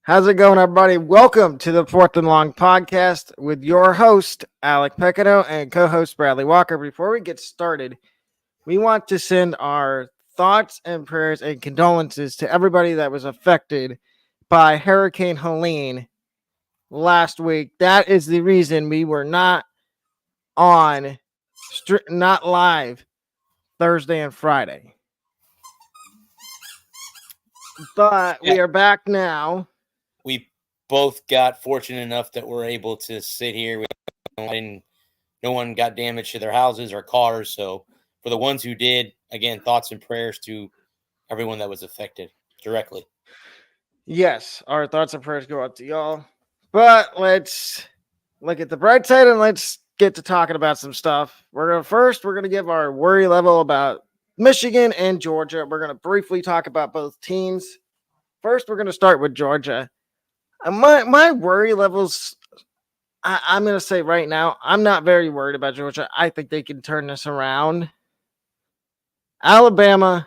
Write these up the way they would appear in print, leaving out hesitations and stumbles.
How's it going, everybody? Welcome to the Fourth and Long podcast with your host, Alec Pecano, and co host, Bradley Walker. Before we get started, we want to send our thoughts and prayers and condolences to everybody that was affected by Hurricane Helene last week. That is the reason we were not on, not live Thursday and Friday. But Yeah, we are back now. we both got fortunate enough that we're able to sit here. No one got damage to their houses or cars. So for the ones who did, again, thoughts and prayers to everyone that was affected directly. Yes, our thoughts and prayers go out to y'all. But let's look at the bright side and let's get to talking about some stuff. We're gonna give our worry level about Michigan and Georgia. We're gonna briefly talk about both teams. First, we're gonna start with Georgia. My worry levels. I'm gonna say right now, I'm not very worried about Georgia. I think they can turn this around. Alabama,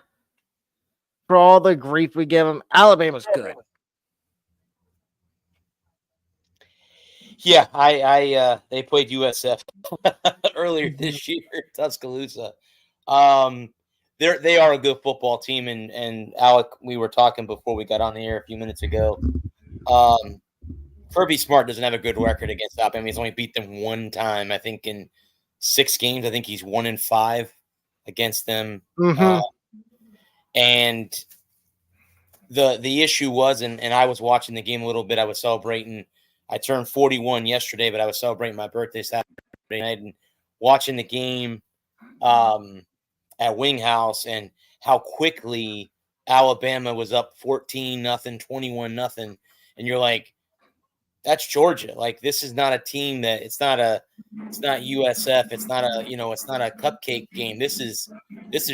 for all the grief we give them, Alabama's good. Yeah, they played USF earlier this year, Tuscaloosa. They are a good football team, and Alec, we were talking before we got on the air a few minutes ago. Kirby Smart doesn't have a good record against Alabama. He's only beat them one time, I think, in 6 games. I think he's 1-5 against them. Mm-hmm. And the issue was, and I was watching the game a little bit. I was celebrating. I turned 41 yesterday, but I was celebrating my birthday Saturday night and watching the game at Wing House and how quickly Alabama was up 14-0, 21-0, and you're like, that's Georgia. Like, this is not a team that it's not USF. It's not a cupcake game. This is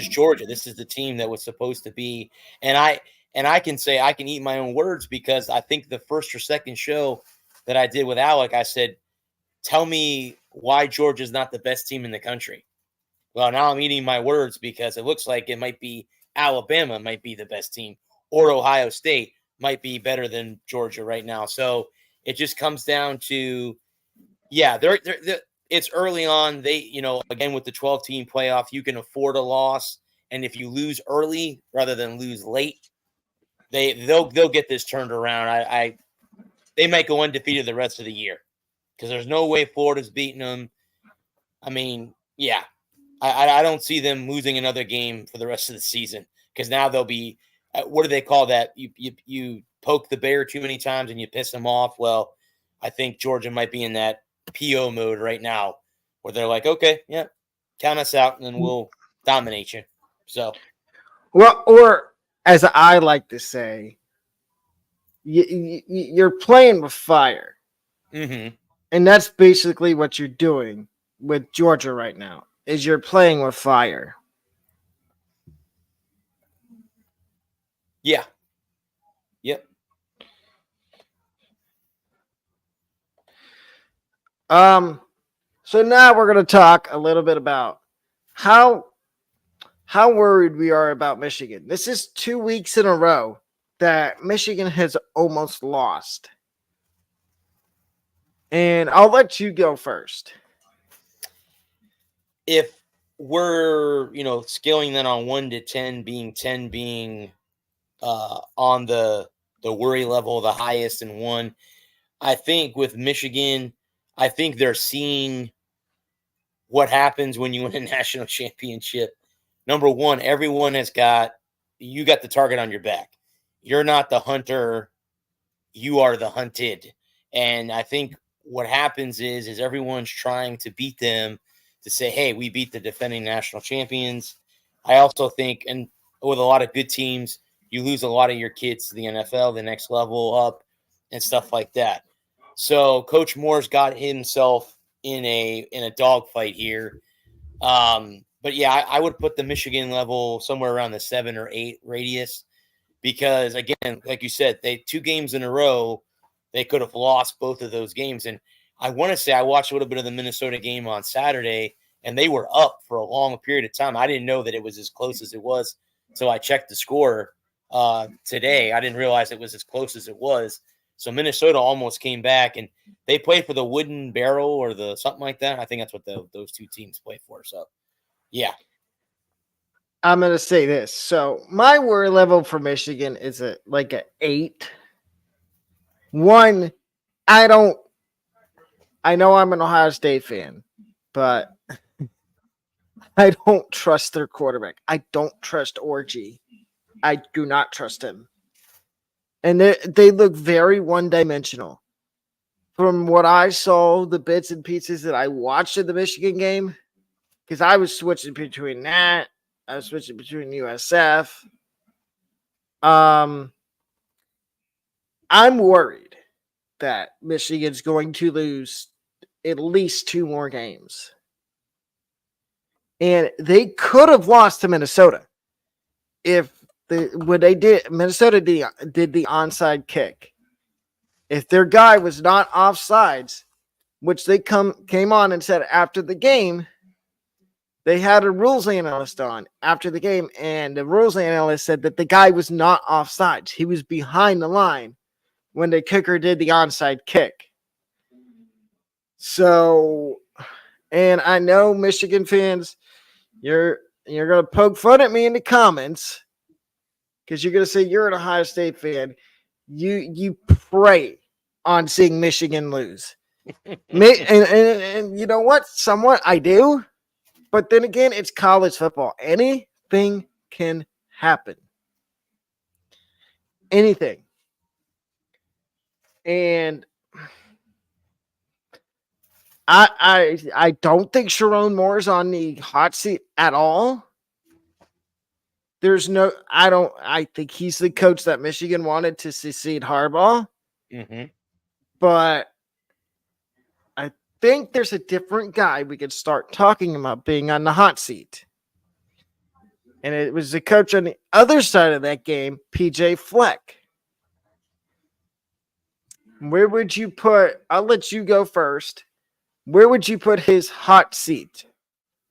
Georgia. This is the team that was supposed to be. And I can say I can eat my own words because I think the first or second show that I did with Alec, I said, tell me why Georgia's not the best team in the country. Well, now I'm eating my words because it looks like it might be Alabama might be the best team, or Ohio State might be better than Georgia right now. So it just comes down to, yeah, they're it's early on. They, again, with the 12-team playoff, you can afford a loss. And if you lose early rather than lose late, they'll get this turned around. They might go undefeated the rest of the year because there's no way Florida's beating them. I mean, yeah, I don't see them losing another game for the rest of the season because now they'll be, what do they call that? You poke the bear too many times and you piss them off. Well, I think Georgia might be in that PO mode right now where they're like, okay, yeah, count us out and then we'll dominate you. So, well, or as I like to say, you're playing with fire. mm-hmm. And that's basically what you're doing with Georgia right now, is you're playing with fire. Yeah. Yep. So now we're going to talk a little bit about how worried we are about Michigan. This is 2 weeks in a row that Michigan has almost lost. And I'll let you go first. If we're, scaling that on 1 to 10 being on the worry level, the highest and 1, I think with Michigan, I think they're seeing what happens when you win a national championship. Number one, everyone you got the target on your back. You're not the hunter, you are the hunted. And I think what happens is everyone's trying to beat them to say, hey, we beat the defending national champions. I also think, and with a lot of good teams, you lose a lot of your kids to the NFL, the next level up, and stuff like that. So Coach Moore's got himself in a dogfight here. But yeah, I would put the Michigan level somewhere around the 7 or 8 radius because, again, like you said, 2 games in a row, they could have lost both of those games. And I want to say I watched a little bit of the Minnesota game on Saturday, and they were up for a long period of time. I didn't know that it was as close as it was until I checked the score today. I didn't realize it was as close as it was. So Minnesota almost came back, and they played for the Wooden Barrel or the something like that. I think that's what those two teams played for. So, yeah. I'm going to say this. So my worry level for Michigan is like an 8. One, I know I'm an Ohio State fan, but I don't trust their quarterback. I don't trust Orgy. I do not trust him. And they look very one-dimensional. From what I saw, the bits and pieces that I watched in the Michigan game, because I was switching between that, I was switching between USF. I'm worried that Michigan's going to lose at least 2 more games. And they could have lost to Minnesota if Minnesota did the onside kick. If their guy was not offsides, which they came on and said after the game, they had a rules analyst on after the game, and the rules analyst said that the guy was not offsides. He was behind the line when the kicker did the onside kick. So, and I know Michigan fans, you're gonna poke fun at me in the comments because you're gonna say you're an Ohio State fan. You prey on seeing Michigan lose. and you know what? Somewhat I do. But then again, it's college football. Anything can happen. Anything. And I don't think Sharon Moore is on the hot seat at all. I think he's the coach that Michigan wanted to succeed Harbaugh. Mm-hmm. But I think there's a different guy we could start talking about being on the hot seat. And it was the coach on the other side of that game, PJ Fleck. Where would you put, I'll let you go first. Where would you put his hot seat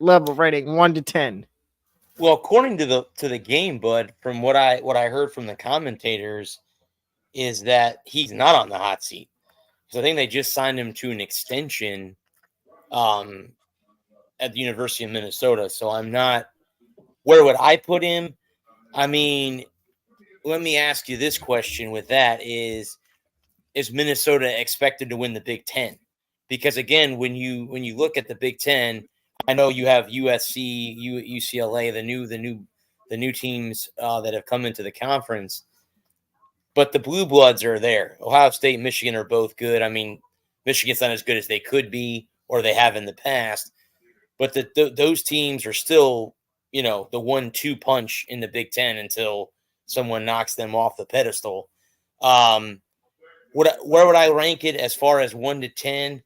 level rating 1 to 10? Well, according to the game, Bud, from what I heard from the commentators, is that he's not on the hot seat. So I think they just signed him to an extension at the University of Minnesota. So I'm not. Where would I put him? I mean, let me ask you this question. With that, is Minnesota expected to win the Big Ten? Because again, when you look at the Big Ten, I know you have USC, UCLA, the new teams that have come into the conference, but the Blue Bloods are there. Ohio State and Michigan are both good. I mean, Michigan's not as good as they could be or they have in the past, but those teams are still, the 1-2 punch in the Big Ten until someone knocks them off the pedestal. Where would I rank it as far as 1 to 10?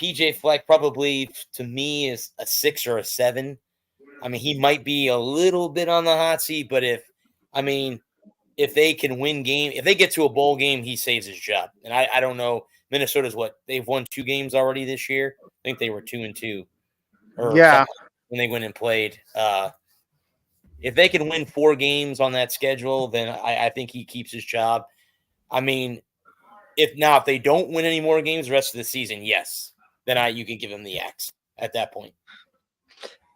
PJ Fleck probably to me is a 6 or a 7. I mean, he might be a little bit on the hot seat, but if they can win game, if they get to a bowl game, he saves his job. And I don't know. Minnesota's they've won 2 games already this year. I think they were 2-2. Yeah. When they went and played. If they can win 4 games on that schedule, then I think he keeps his job. I mean, if they don't win any more games the rest of the season, yes, then you can give him the X at that point.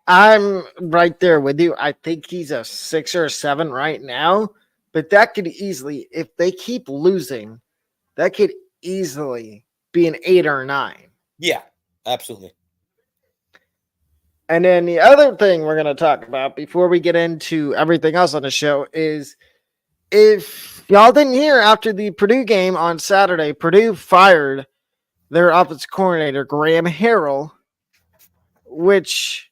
I'm right there with you. I think he's a 6 or a 7 right now, but that could easily, if they keep losing, that could easily be an 8 or a 9. Yeah, absolutely. And then the other thing we're going to talk about before we get into everything else on the show is, if y'all didn't hear, after the Purdue game on Saturday, Purdue fired their offensive coordinator, Graham Harrell, which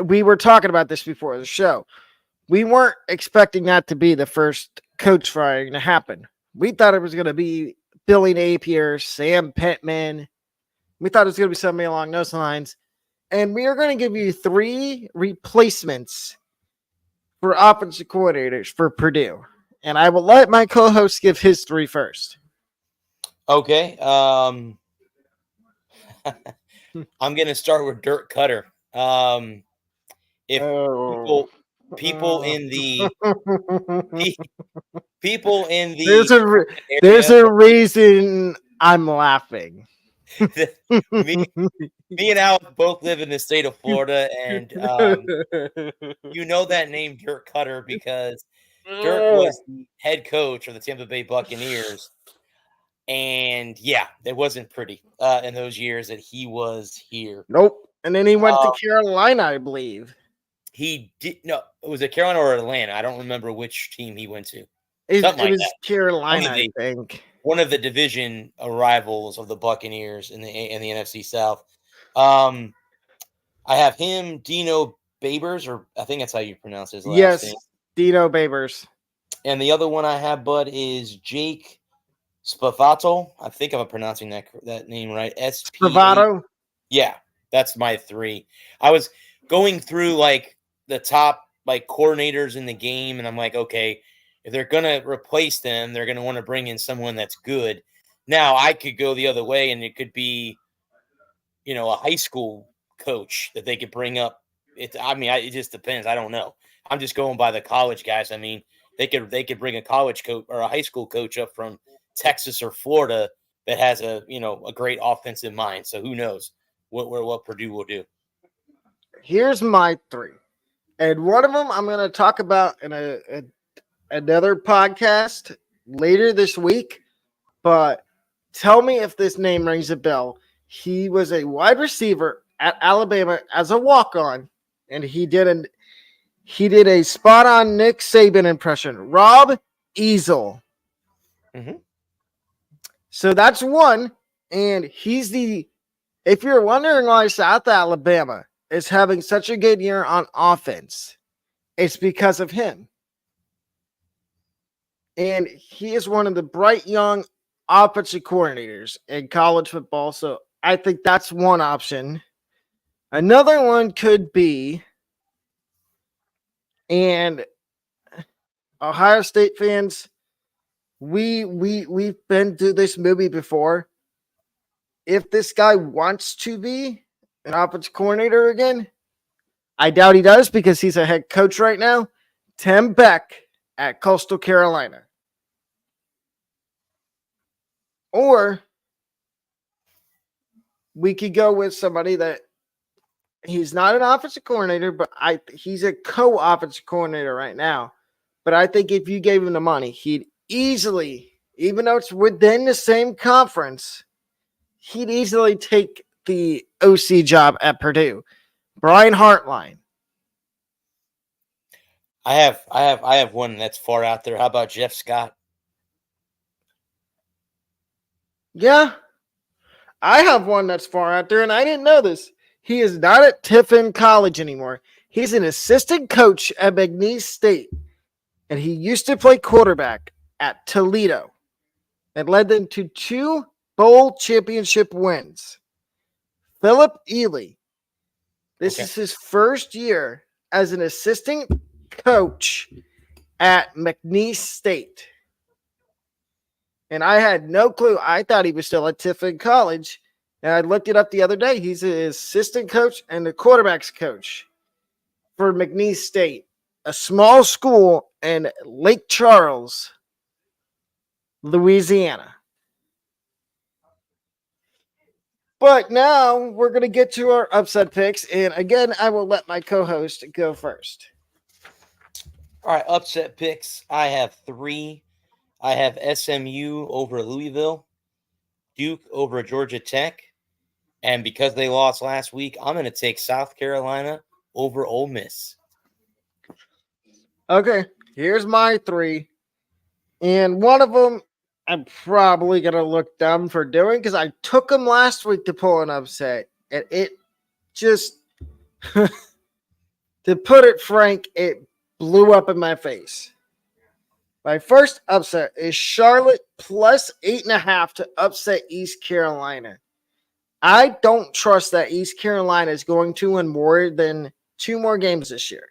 we were talking about this before the show. We weren't expecting that to be the first coach firing to happen. We thought it was going to be Billy Napier, Sam Pittman. We thought it was going to be somebody along those lines. And we are going to give you 3 replacements for offensive coordinators for Purdue. And I will let my co-host give his 3 first. Okay. I'm going to start with Dirk Cutter. If people in the people in there's the a there's area, a reason I'm laughing. me me and Alex both live in the state of Florida, and you know that name Dirk Cutter because Dirk was the head coach of the Tampa Bay Buccaneers. And yeah, it wasn't pretty in those years that he was here. Nope. And then he went to Uh, Carolina, I believe. he did no, it was it Carolina or Atlanta? I don't remember which team he went to. It, Something it like was that. Carolina, I think. One of the division rivals of the Buccaneers in the NFC South. I have him, Dino Babers, or I think that's how you pronounce his last Yes, name. Dino Babers. And the other one I have, Bud, is Jake Spavato. I think I'm pronouncing that name right. Spravato. Yeah, that's my three. I was going through like the top like coordinators in the game, and I'm like, okay, if they're gonna replace them, they're gonna want to bring in someone that's good. Now I could go the other way, and it could be, a high school coach that they could bring up. It just depends. I don't know. I'm just going by the college guys. I mean, they could bring a college coach or a high school coach up from Texas or Florida that has a great offensive mind. So who knows what Purdue will do. Here's my three. And one of them I'm going to talk about in another podcast later this week. But tell me if this name rings a bell. He was a wide receiver at Alabama as a walk-on, and he did a spot-on Nick Saban impression. Rob Easel. Mm-hmm. So that's one, and if you're wondering why South Alabama is having such a good year on offense, it's because of him. And he is one of the bright young offensive coordinators in college football. So I think that's one option. Another one could be, and Ohio State fans, we've been to this movie before. If this guy wants to be an offensive coordinator again, I doubt he does because he's a head coach right now. Tim Beck at Coastal Carolina. Or we could go with somebody that he's not an offensive coordinator, but he's a co-offensive coordinator right now. But I think if you gave him the money, he'd easily, even though it's within the same conference, he'd easily take the OC job at Purdue. Brian Hartline. I have one that's far out there. How about Jeff Scott? Yeah, I have one that's far out there, and I didn't know this. He is not at Tiffin College anymore. He's an assistant coach at McNeese State, and he used to play quarterback at Toledo and led them to 2 bowl championship wins. Philip Ely. This is his first year as an assistant coach at McNeese State. And I had no clue. I thought he was still at Tiffin College. And I looked it up the other day. He's an assistant coach and the quarterback's coach for McNeese State, a small school in Lake Charles, Louisiana. But now we're going to get to our upset picks. And again, I will let my co-host go first. All right, upset picks. I have 3. I have SMU over Louisville, Duke over Georgia Tech, and because they lost last week, I'm going to take South Carolina over Ole Miss. Okay, here's my 3. And one of them I'm probably going to look dumb for doing because I took them last week to pull an upset. And it just, to put it frank, it blew up in my face. My first upset is Charlotte plus 8.5 to upset East Carolina. I don't trust that East Carolina is going to win more than 2 more games this year.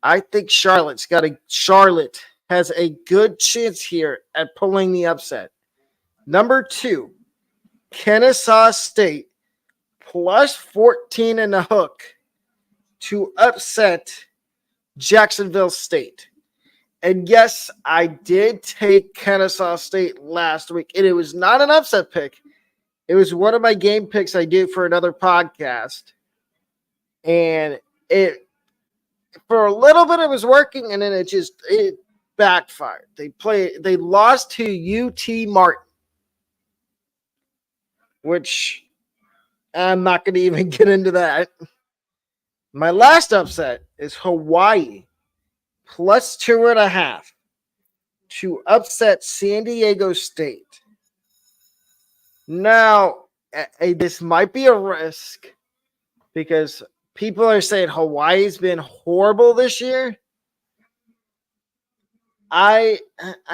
I think Charlotte has a good chance here at pulling the upset. Number 2, Kennesaw State plus 14 and a hook to upset Jacksonville State. And yes, I did take Kennesaw State last week, and it was not an upset pick. It was one of my game picks I do for another podcast. And it for a little bit it was working, and then it backfired. They lost to UT Martin, which I'm not going to even get into that. My last upset is Hawaii plus 2.5 to upset San Diego State. Now, this might be a risk because people are saying Hawaii's been horrible this year. I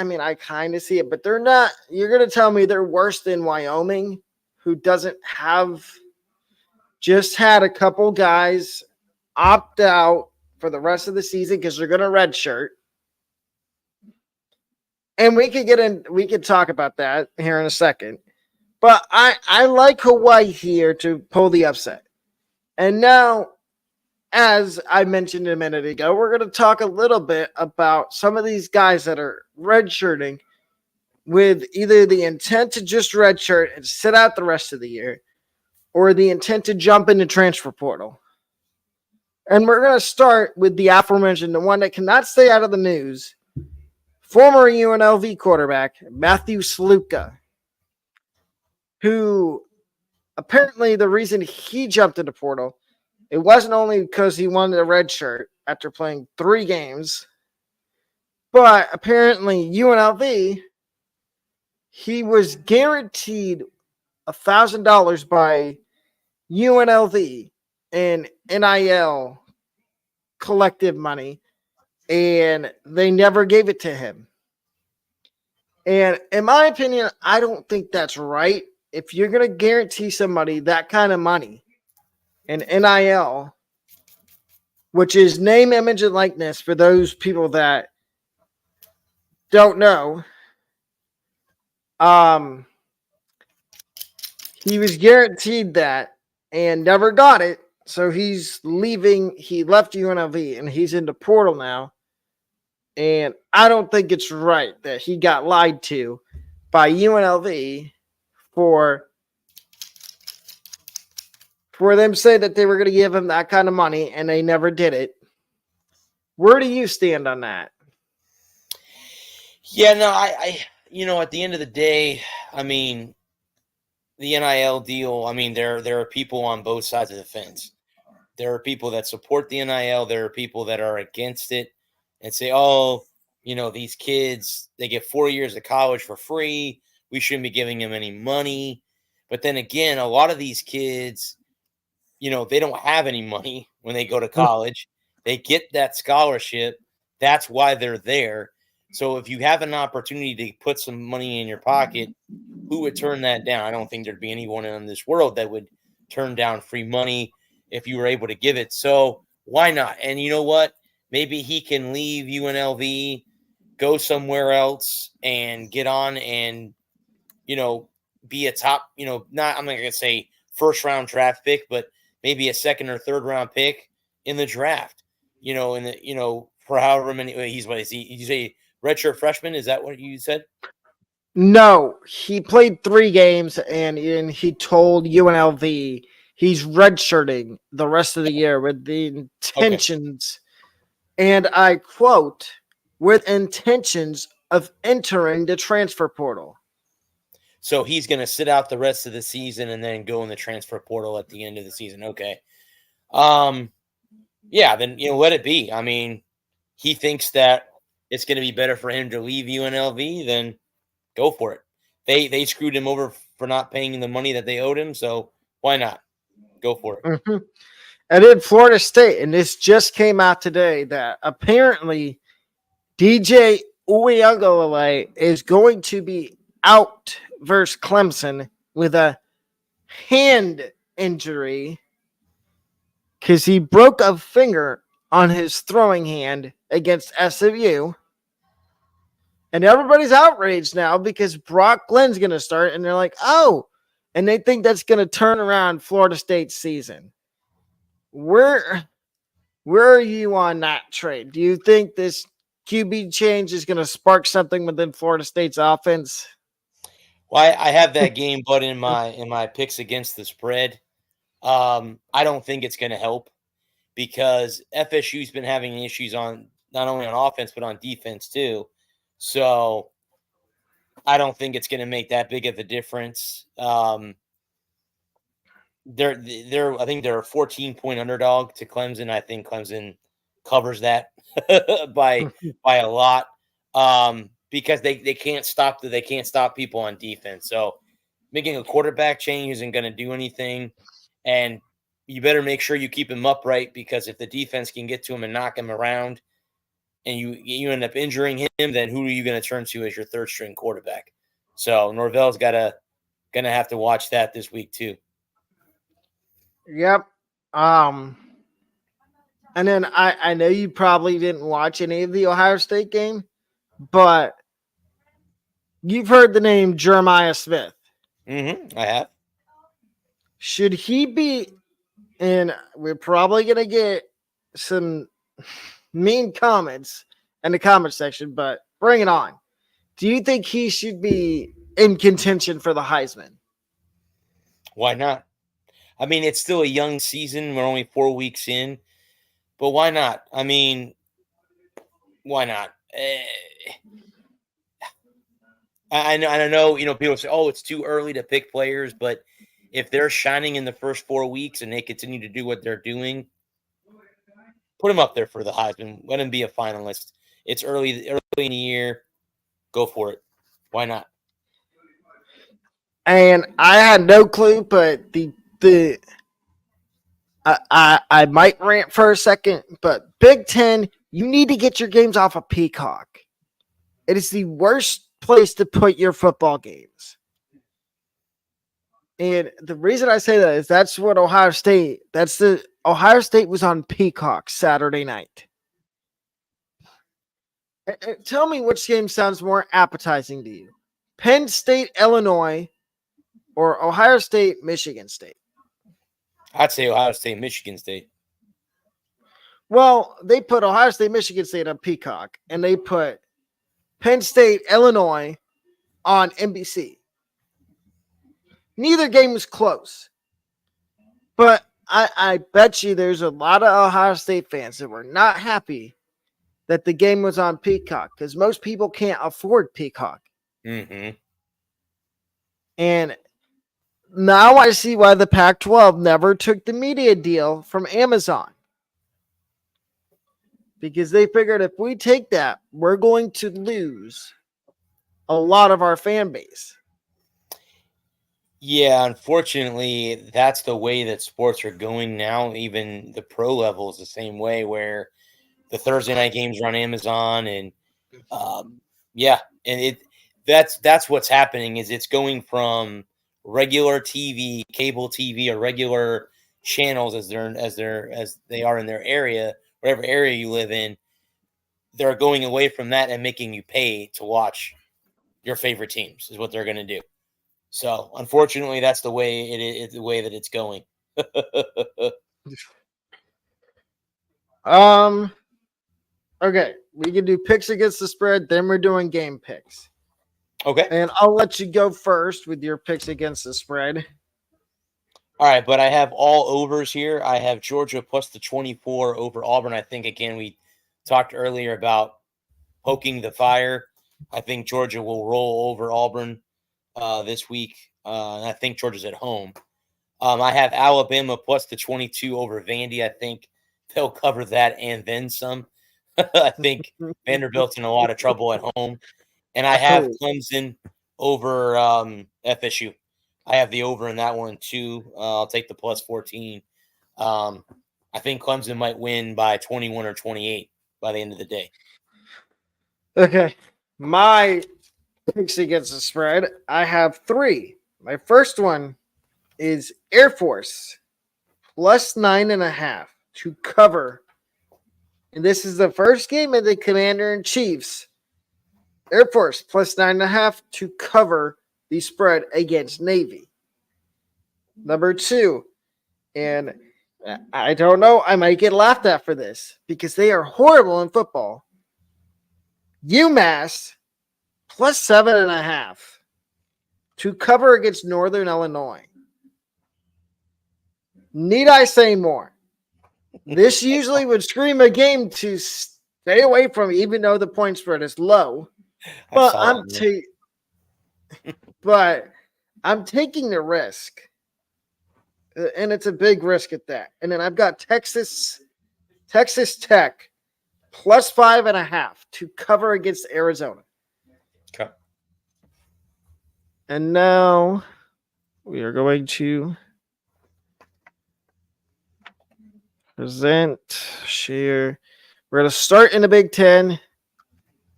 mean, I kind of see it, but they're not. You're going to tell me they're worse than Wyoming, who doesn't have just had a couple guys opt out for the rest of the season because they're going to redshirt. And we could talk about that here in a second. But I like Hawaii here to pull the upset. And now, as I mentioned a minute ago, we're going to talk a little bit about some of these guys that are redshirting with either the intent to just redshirt and sit out the rest of the year or the intent to jump in the transfer portal. And we're going to start with the aforementioned, the one that cannot stay out of the news, former UNLV quarterback Matthew Sluka, who apparently the reason he jumped in the portal, it wasn't only because he wanted a red shirt after playing 3 games, but apparently UNLV, he was guaranteed $1,000 by UNLV in NIL collective money, and they never gave it to him. And in my opinion, I don't think that's right. If you're going to guarantee somebody that kind of money in NIL, which is name, image, and likeness for those people that don't know, he was guaranteed that and never got it. So he's leaving. He left UNLV and he's in the portal now. And I don't think it's right that he got lied to by UNLV for them say that they were going to give him that kind of money and they never did it. Where do you stand on that? Yeah, no, I at the end of the day, I mean, the NIL deal, I mean, there are people on both sides of the fence. There are people that support the NIL. There are people that are against it and say, oh, these kids, they get 4 years of college for free. We shouldn't be giving them any money. But then again, a lot of these kids, they don't have any money when they go to college. They get that scholarship. That's why they're there. So if you have an opportunity to put some money in your pocket, who would turn that down? I don't think there'd be anyone in this world that would turn down free money if you were able to give it. So why not? And you know what? Maybe he can leave UNLV, go somewhere else and get on and, be a top, I'm not going to say first round draft pick, but maybe a second or third round pick in the draft, for however many what is he? You say redshirt freshman? Is that what you said? No, he played 3 games and he told UNLV he's redshirting the rest of the year with the intentions, and I quote, with intentions of entering the transfer portal. So he's going to sit out the rest of the season and then go in the transfer portal at the end of the season. Okay. Yeah, then, let it be. I mean, he thinks that it's going to be better for him to leave UNLV, then go for it. They screwed him over for not paying the money that they owed him, so why not? Go for it. Mm-hmm. And in Florida State, and this just came out today, that apparently DJ Uiagalelei is going to be out versus Clemson with a hand injury because he broke a finger on his throwing hand against SMU. And everybody's outraged now because Brock Glenn's going to start, and they're like, oh, and they think that's going to turn around Florida State's season. Where Where are you on that trade? Do you think this QB change is going to spark something within Florida State's offense? Well, I have that game, but in my picks against the spread, I don't think it's going to help because FSU's been having issues on not only on offense but on defense too. So I don't think it's going to make that big of a difference. They're I think they're a 14-point underdog to Clemson. I think Clemson covers that by a lot. Because they can't stop people on defense. So making a quarterback change isn't going to do anything, and you better make sure you keep him upright because if the defense can get to him and knock him around, and you end up injuring him, then who are you going to turn to as your third string quarterback? So Norvell's gonna have to watch that this week too. Yep. And then I know you probably didn't watch any of the Ohio State game, but you've heard the name Jeremiah Smith. I have. Should he be, and we're probably going to get some mean comments in the comment section, but bring it on. Do you think he should be in contention for the Heisman? Why not? I mean, it's still a young season. We're only 4 weeks in, but why not? I mean, why not? I know, people say, oh, it's too early to pick players, but if they're shining in the first 4 weeks and they continue to do what they're doing, put them up there for the Heisman. Let them be a finalist. It's early in the year. Go for it. Why not? And I had no clue, but I might rant for a second, but Big Ten, you need to get your games off of Peacock. It is the worst place to put your football games. And the reason I say that is that's what Ohio State was on Peacock Saturday night. Tell me which game sounds more appetizing to you. Penn State, Illinois, or Ohio State, Michigan State? I'd say Ohio State, Michigan State. Well, they put Ohio State, Michigan State on Peacock, and they put Penn State, Illinois on NBC. Neither game was close. But I bet you there's a lot of Ohio State fans that were not happy that the game was on Peacock because most people can't afford Peacock. Mm-hmm. And now I see why the Pac-12 never took the media deal from Amazon. Because they figured if we take that, we're going to lose a lot of our fan base. Yeah, unfortunately, that's the way that sports are going now. Even the pro level is the same way, where the Thursday night games are on Amazon, and that's what's happening. Is it's going from regular TV, cable TV, or regular channels as they are in their area, whatever area you live in. They're going away from that and making you pay to watch your favorite teams. Is what they're going to do. So, unfortunately, that's the way it is. The way that it's going. Okay, we can do picks against the spread. Then we're doing game picks. Okay, and I'll let you go first with your picks against the spread. All right, but I have all overs here. I have Georgia plus the 24 over Auburn. I think again we talked earlier about poking the fire. I think Georgia will roll over Auburn this week. And I think Georgia's at home. I have Alabama plus the 22 over Vandy. I think they'll cover that and then some. I think Vanderbilt's in a lot of trouble at home. And I have Clemson over FSU. I have the over in that one too. I'll take the plus 14. I think Clemson might win by 21 or 28 by the end of the day. Okay. My picks against the spread, I have 3. My first one is Air Force plus 9.5 to cover. And this is the first game of the Commander-in-Chiefs. Air Force plus 9.5 to cover the spread against Navy. Number 2, and I don't know. I might get laughed at for this because they are horrible in football. UMass plus 7.5 to cover against Northern Illinois. Need I say more? This usually would scream a game to stay away from, even though the point spread is low. But I'm taking the risk, and it's a big risk at that. And then I've got Texas Tech plus 5.5 to cover against Arizona. Okay. And now we are going to share. We're going to start in the Big Ten.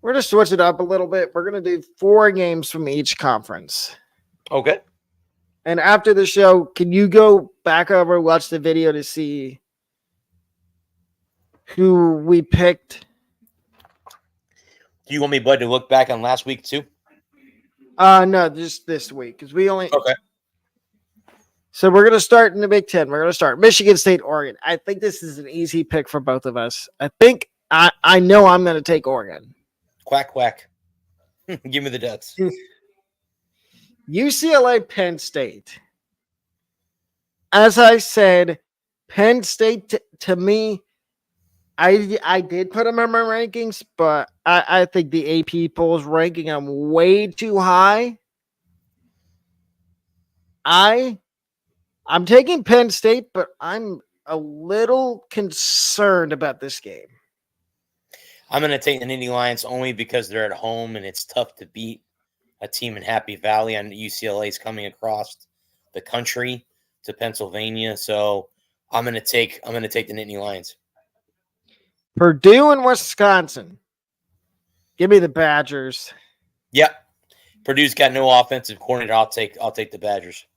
We're going to switch it up a little bit. We're going to do 4 games from each conference. Okay. And after the show, can you go back over and watch the video to see who we picked? Do you want me, Bud, to look back on last week too? No, just this week because we only. Okay. So we're going to start in the Big Ten. We're going to start Michigan State, Oregon. I think this is an easy pick for both of us. I know I'm going to take Oregon. Quack, quack. Give me the Ducks. UCLA, Penn State. As I said, Penn State to me, I did put them in my rankings, but I think the AP poll is ranking them way too high. I'm taking Penn State, but I'm a little concerned about this game. I'm going to take the Nittany Lions only because they're at home and it's tough to beat a team in Happy Valley. And UCLA is coming across the country to Pennsylvania, so I'm going to take the Nittany Lions. Purdue and Wisconsin. Give me the Badgers. Yep. Purdue's got no offensive coordinator. I'll take the Badgers.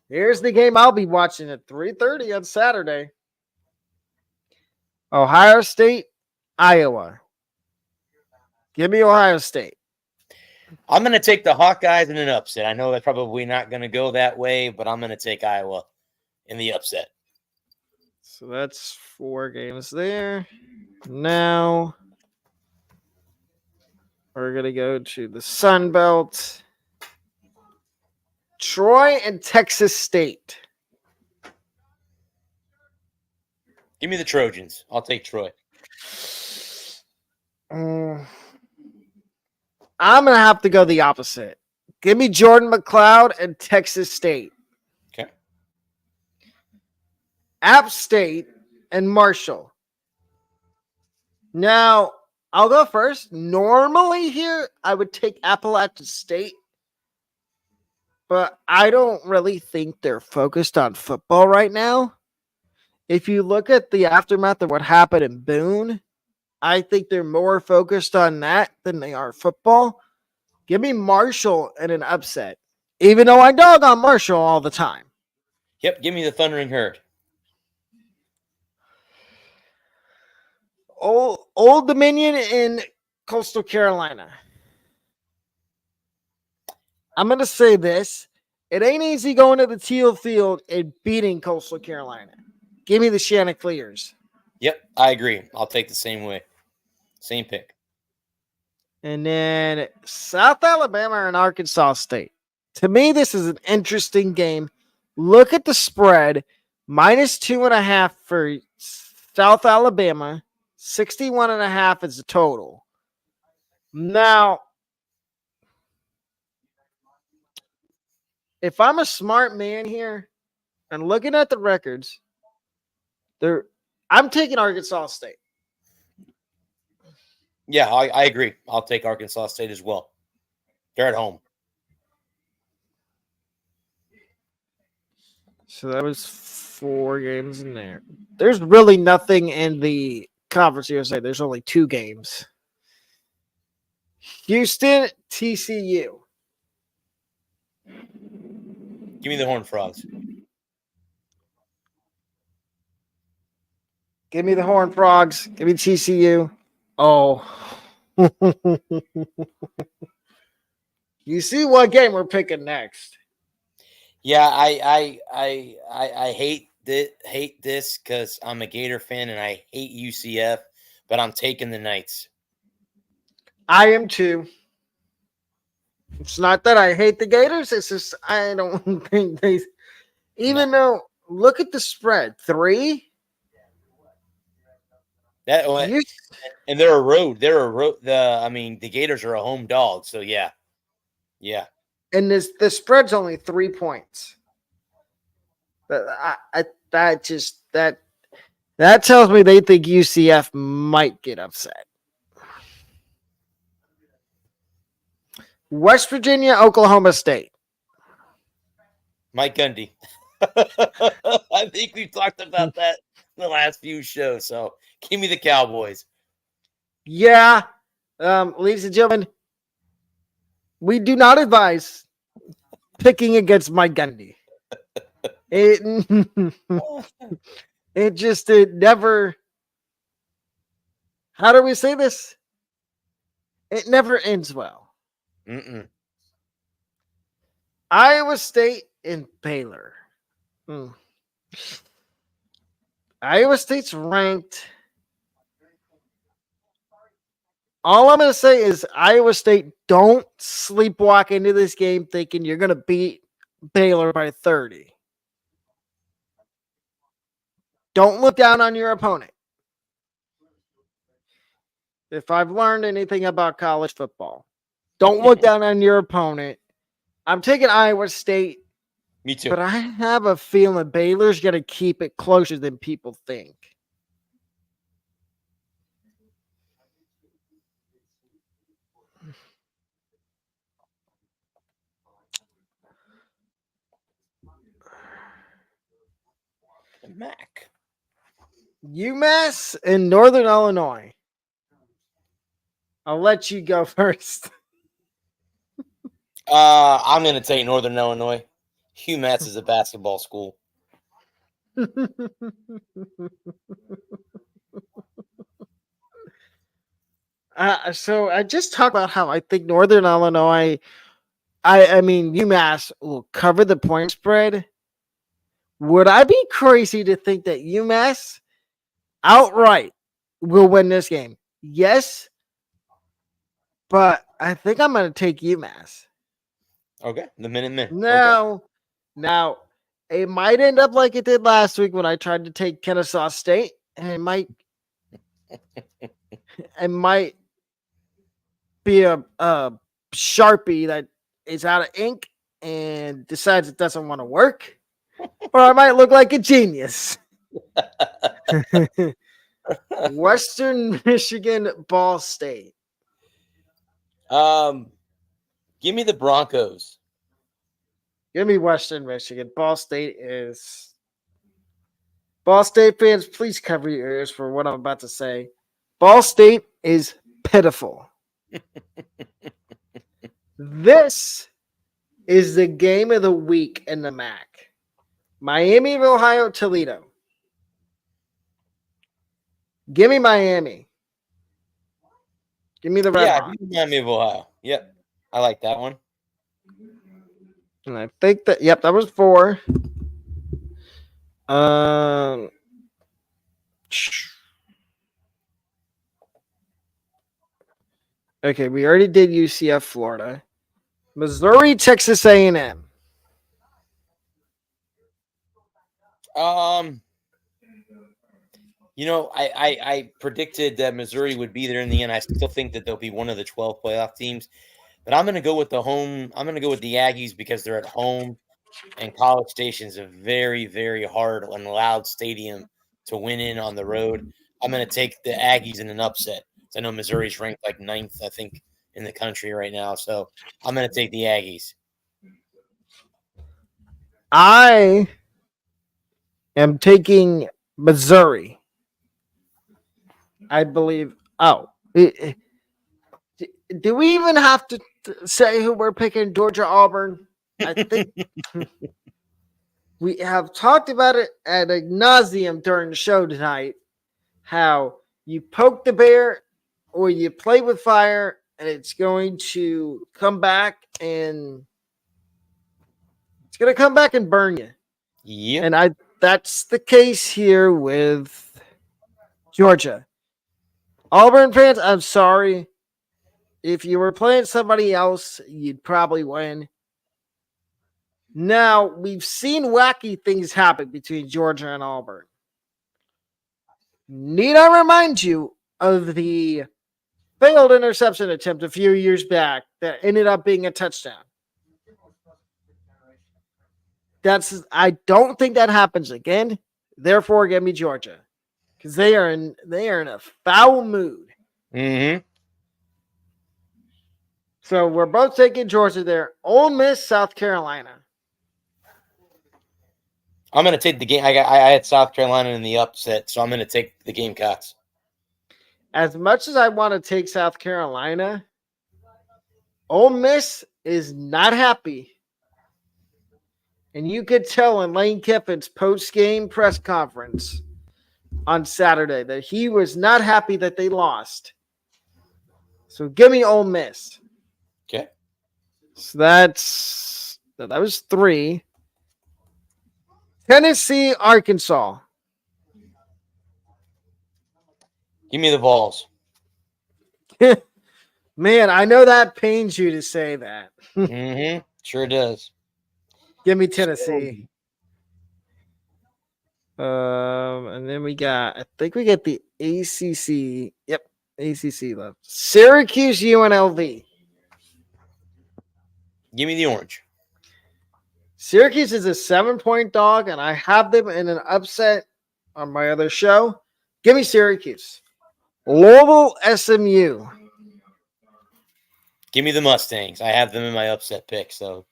Here's the game I'll be watching at 3:30 on Saturday. Ohio State, Iowa. Give me Ohio State. I'm going to take the Hawkeyes in an upset. I know that's probably not going to go that way, but I'm going to take Iowa in the upset. So that's 4 games there. Now we're going to go to the Sun Belt. Troy and Texas State. Give me the Trojans. I'll take Troy. I'm going to have to go the opposite. Give me Jordan McLeod and Texas State. Okay. App State and Marshall. Now, I'll go first. Normally here, I would take Appalachian State, but I don't really think they're focused on football right now. If you look at the aftermath of what happened in Boone, I think they're more focused on that than they are football. Give me Marshall in an upset, even though I dog on Marshall all the time. Yep, give me the Thundering Herd. Old Dominion in Coastal Carolina. I'm going to say this. It ain't easy going to the Teal Field and beating Coastal Carolina. Give me the Chanticleers. Yep, I agree. I'll take the same way. Same pick. And then South Alabama and Arkansas State. To me, this is an interesting game. Look at the spread. -2.5 for South Alabama. 61.5 is the total. Now, if I'm a smart man here and looking at the records, I'm taking Arkansas State. Yeah, I agree. I'll take Arkansas State as well. They're at home. So that was 4 games in there. There's really nothing in the Conference USA. There's only 2 games. Houston, TCU. Give me the Horned Frogs. Give me the Horned Frogs. Give me TCU. Oh. You see what game we're picking next. Yeah, I hate this because I'm a Gator fan and I hate UCF, but I'm taking the Knights. I am too. It's not that I hate the Gators. It's just I don't think they. No, Even though, look at the spread 3. that You and they're a road. They're a road. The Gators are a home dog. So yeah, yeah. and the spread's only 3 points. That just that tells me they think UCF might get upset. West Virginia, Oklahoma State. Mike Gundy. I think we've talked about that in the last few shows. So give me the Cowboys. Yeah, ladies and gentlemen, we do not advise picking against Mike Gundy. It it never. How do we say this? It never ends well. Mm-mm. Iowa State and Baylor. Iowa State's ranked. All I'm going to say is Iowa State, don't sleepwalk into this game thinking you're going to beat Baylor by 30. Don't look down on your opponent. If I've learned anything about college football, don't look down on your opponent. I'm taking Iowa State, Me too. but I have a feeling Baylor's going to keep it closer than people think. Mac. UMass and Northern Illinois. I'll let you go first. I'm going to take Northern Illinois. UMass is a basketball school. So I just talked about how I think Northern Illinois, I mean UMass will cover the point spread. Would I be crazy to think that UMass outright will win this game? Yes, but I think I'm going to take UMass. Okay, the Minutemen. Now, it might end up like it did last week when I tried to take Kennesaw State, and it might be a Sharpie that is out of ink and decides it doesn't want to work, or I might look like a genius. Western Michigan, Ball State. Give me the Broncos. Give me Western Michigan. Ball State fans, please cover your ears for what I'm about to say. Ball State is pitiful. This is the game of the week in the MAC. Miami of Ohio, Toledo. Give me Miami. Give me the Red Hawks. Miami of Ohio. Yep, I like that one. And I think that that was 4. Okay, we already did UCF, Florida. Missouri, Texas A&M. I predicted that Missouri would be there in the end. I still think that they'll be one of the 12 playoff teams, but I'm going to go with the home. I'm going to go with the Aggies because they're at home, and College Station is a very, very hard and loud stadium to win in on the road. I'm going to take the Aggies in an upset. I know Missouri's ranked like 9th, I think, in the country right now, so I'm going to take the Aggies. I am taking Missouri. I believe. Oh, do we even have to say who we're picking? Georgia, Auburn. I think we have talked about it ad nauseum during the show tonight. How you poke the bear or you play with fire, and it's going to come back and going to come back and burn you. Yep. And that's the case here with Georgia. Auburn fans, I'm sorry. If you were playing somebody else, you'd probably win. Now, we've seen wacky things happen between Georgia and Auburn. Need I remind you of the failed interception attempt a few years back that ended up being a touchdown? I don't think that happens again. Therefore, give me Georgia. Because they are in a foul mood. Mm-hmm. So we're both taking Georgia there. Ole Miss, South Carolina. I'm going to take the game. I had South Carolina in the upset, so I'm going to take the Gamecocks. As much as I want to take South Carolina, Ole Miss is not happy. And you could tell in Lane Kiffin's post-game press conference on Saturday that he was not happy that they lost. So give me Ole Miss. Okay. So that was 3. Tennessee, Arkansas. Give me the Vols. Man, I know that pains you to say that. Mm-hmm. Sure does. Give me Tennessee. And then I think we get the ACC. Yep, ACC left. Syracuse, UNLV. Give me the orange. Syracuse is a 7-point dog, and I have them in an upset on my other show. Give me Syracuse. Louisville, SMU. Give me the Mustangs. I have them in my upset pick, so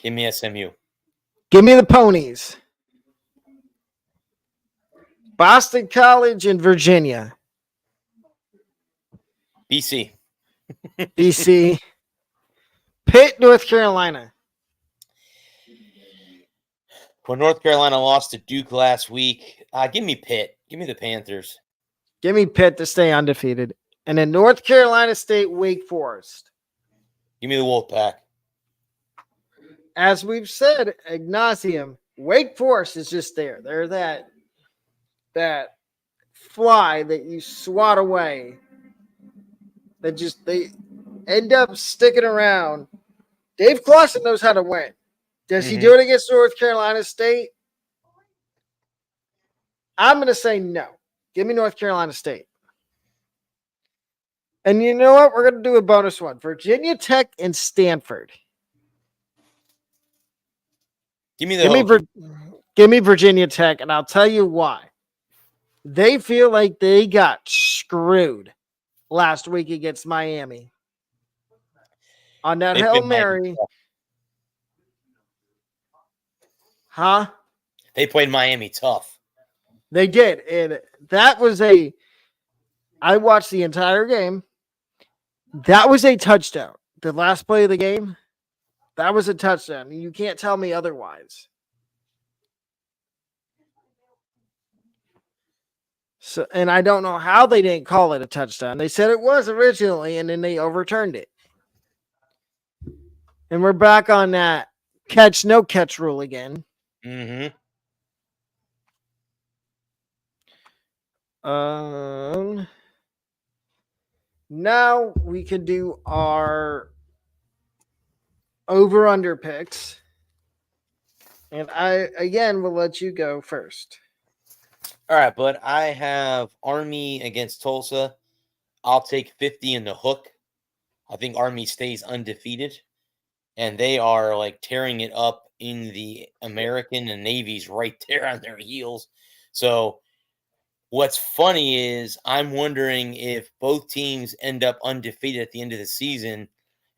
give me SMU. Give me the Ponies. Boston College and Virginia. BC. BC. Pitt, North Carolina. When North Carolina lost to Duke last week, give me Pitt. Give me the Panthers. Give me Pitt to stay undefeated. And then North Carolina State, Wake Forest. Give me the Wolfpack. As we've said, Ignatium, Wake Forest is just there. They're that fly that you swat away. They end up sticking around. Dave Clawson knows how to win. Does he do it against North Carolina State? I'm going to say no. Give me North Carolina State. And you know what? We're going to do a bonus one. Virginia Tech and Stanford. Give me Virginia Tech, and I'll tell you why. They feel like they got screwed last week against Miami. On that Hail Mary. Huh? They played Miami tough. They did. And that was I watched the entire game. That was a touchdown. The last play of the game, that was a touchdown. You can't tell me otherwise. So, and I don't know how they didn't call it a touchdown. They said it was originally, and then they overturned it. And we're back on that no catch rule again. Mm-hmm. Now we can do our over-under picks. And I, again, will let you go first. All right, bud. I have Army against Tulsa. I'll take 50 in the hook. I think Army stays undefeated. And they are like tearing it up in the American, and Navy's right there on their heels. So what's funny is I'm wondering if both teams end up undefeated at the end of the season.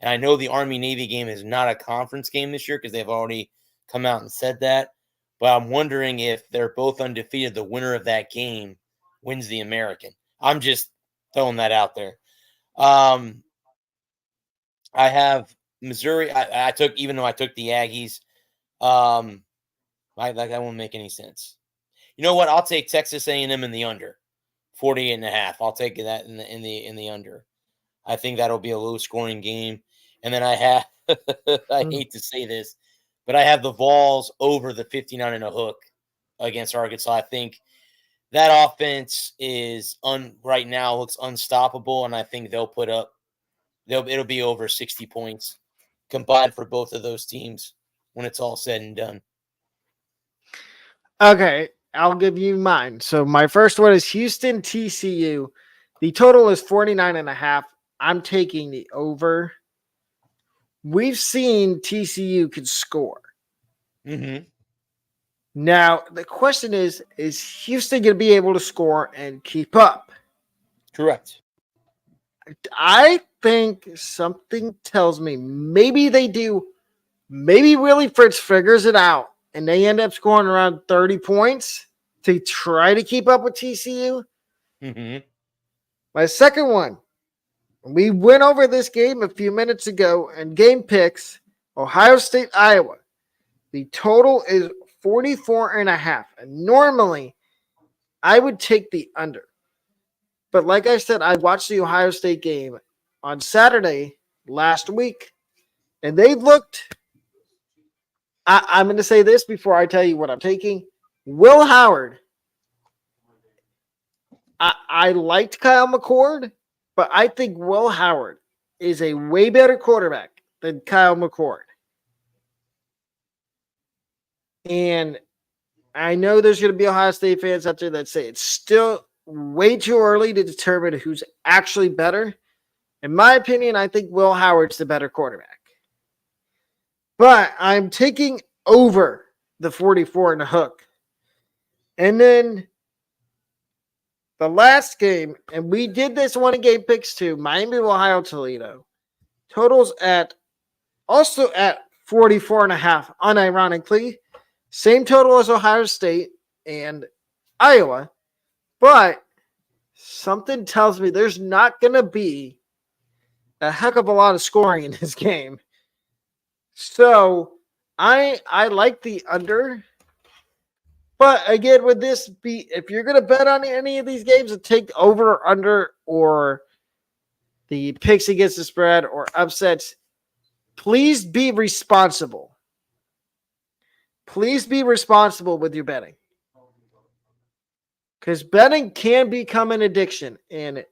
And I know the Army-Navy game is not a conference game this year because they've already come out and said that. But I'm wondering if they're both undefeated, the winner of that game wins the American. I'm just throwing that out there. I have Missouri. Even though I took the Aggies, that won't make any sense. You know what? I'll take Texas A&M in the under 48.5. I'll take that in the under. I think that'll be a low scoring game. And then I have I hate to say this, but I have the Vols over the 59 and a hook against Arkansas. I think that offense is right now looks unstoppable, and I think they'll put up it'll be over 60 points combined for both of those teams when it's all said and done. Okay, I'll give you mine. So my first one is Houston TCU. The total is 49.5. I'm taking the over. We've seen TCU can score. Mm-hmm. Now, the question is Houston going to be able to score and keep up? Correct. I think something tells me maybe they do. Maybe Willie Fritz figures it out and they end up scoring around 30 points to try to keep up with TCU. Mm-hmm. My second one, we went over this game a few minutes ago and game picks Ohio State, Iowa. The total is 44.5. And normally I would take the under. But like I said, I watched the Ohio State game on Saturday last week, and they looked. I'm going to say this before I tell you what I'm taking. Will Howard. I liked Kyle McCord, but I think Will Howard is a way better quarterback than Kyle McCord. And I know there's going to be Ohio State fans out there that say it's still way too early to determine who's actually better. In my opinion, I think Will Howard's the better quarterback. But I'm taking over the 44 and a hook. And then the last game, and we did this one in game picks too, Miami, Ohio, Toledo. Totals also at 44 and a half, unironically. Same total as Ohio State and Iowa. But something tells me there's not going to be a heck of a lot of scoring in this game. So I like the under. But again, would this be, if you're going to bet on any of these games and take over or under or the picks against the spread or upsets, please be responsible. Please be responsible with your betting. Because betting can become an addiction. And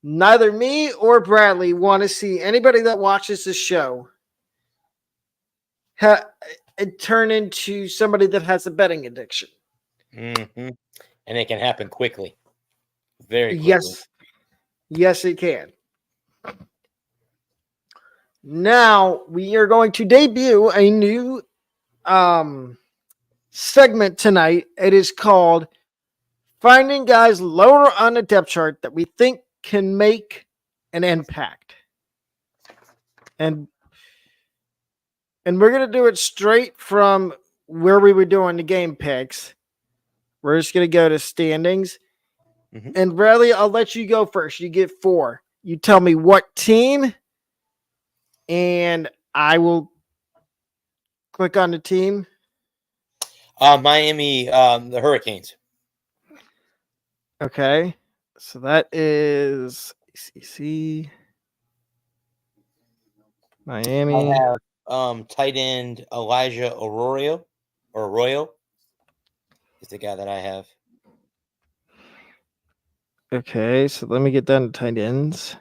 neither me or Bradley want to see anybody that watches this show turn into somebody that has a betting addiction. Mm-hmm. And it can happen quickly. Very quickly. Yes. Yes, it can. Now we are going to debut a new segment tonight. It is called Finding Guys Lower on the Depth Chart that we think can make an impact. And we're going to do it straight from where we were doing the game picks. We're just going to go to standings. Mm-hmm. And Bradley, I'll let you go first. You get 4. You tell me what team, and I will click on the team. Miami, the Hurricanes. Okay. So that is ACC. Miami. I have tight end Elijah Arroyo is the guy that I have. Okay, so let me get down to tight ends.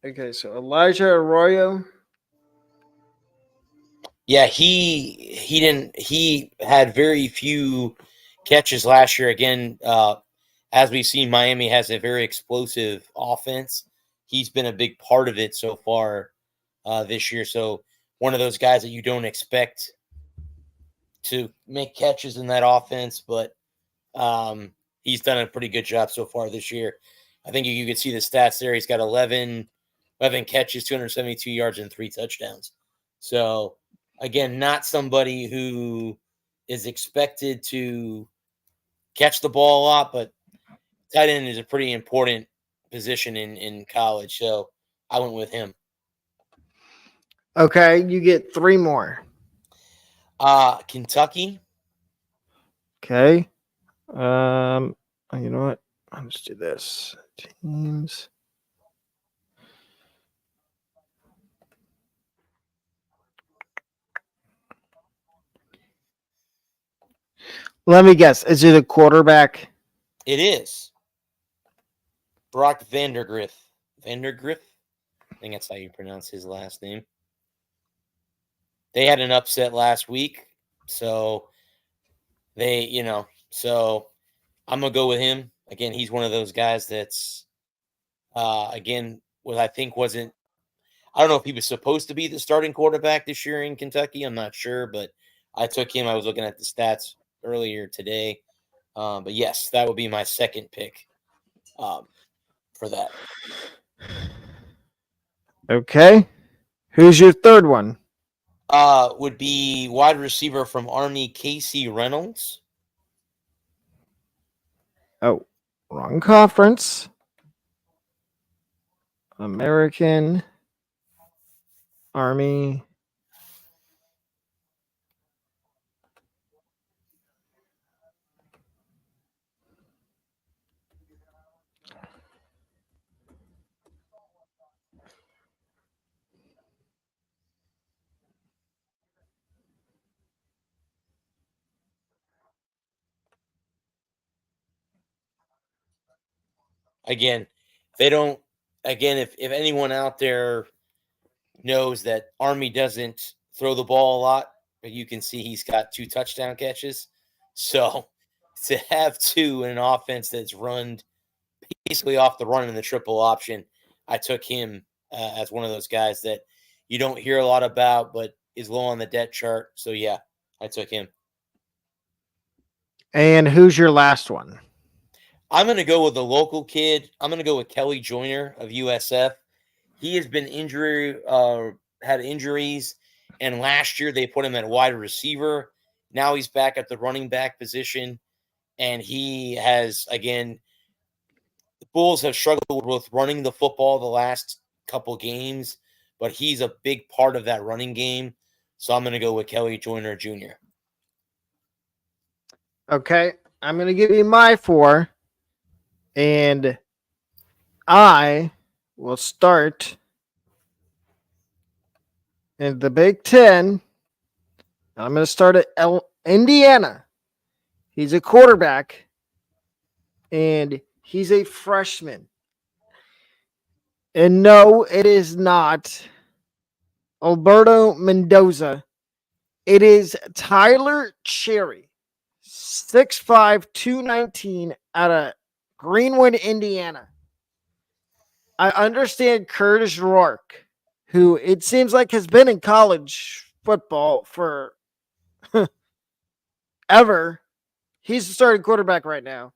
Okay, so Elijah Arroyo. Yeah, he had very few catches last year. Again, as we've seen, Miami has a very explosive offense. He's been a big part of it so far this year. So one of those guys that you don't expect to make catches in that offense, but he's done a pretty good job so far this year. I think you could see the stats there. He's got 11 catches, 272 yards, and 3 touchdowns. So, again, not somebody who is expected to catch the ball a lot, but tight end is a pretty important position in college. So, I went with him. Okay, you get 3 more. Kentucky. Okay. You know what? I'll just do this. Teams. Let me guess. Is it a quarterback? It is Brock Vandergriff. Vandergriff? I think that's how you pronounce his last name. They had an upset last week, so so I'm gonna go with him. Again, he's one of those guys that's again, what I think wasn't I don't know if he was supposed to be the starting quarterback this year in Kentucky. I'm not sure, but I took him. I was looking at the stats earlier today. But yes, that would be my second pick for that. Okay. Who's your third one? Would be wide receiver from Army, Casey Reynolds. Oh, wrong conference. American Army. Again, they don't. Again, if anyone out there knows that Army doesn't throw the ball a lot, but you can see he's got 2 touchdown catches. So to have 2 in an offense that's run basically off the run in the triple option, I took him as one of those guys that you don't hear a lot about, but is low on the depth chart. So yeah, I took him. And who's your last one? I'm going to go with the local kid. I'm going to go with Kelly Joyner of USF. He has been had injuries, and last year they put him at wide receiver. Now he's back at the running back position, and he has, again, the Bulls have struggled with running the football the last couple games, but he's a big part of that running game. So I'm going to go with Kelly Joyner Jr. Okay. I'm going to give you my 4. And I will start in the Big Ten. I'm going to start at Indiana. He's a quarterback, and he's a freshman. And no, it is not Alberto Mendoza. It is Tyler Cherry, 6'5", 219, out of Greenwood, Indiana. I understand Curtis Rourke, who it seems like has been in college football for ever. He's the starting quarterback right now.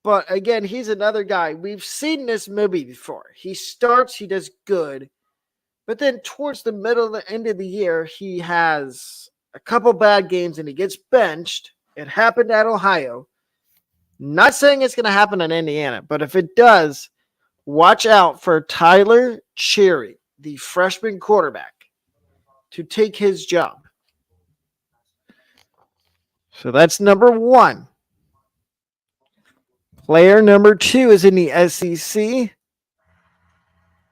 But again, he's another guy. We've seen this movie before. He starts, he does good. But then towards the middle of the end of the year, he has a couple bad games and he gets benched. It happened at Ohio. Not saying it's going to happen in Indiana, but if it does, watch out for Tyler Cherry, the freshman quarterback, to take his job. So that's number 1. Player number 2 is in the SEC,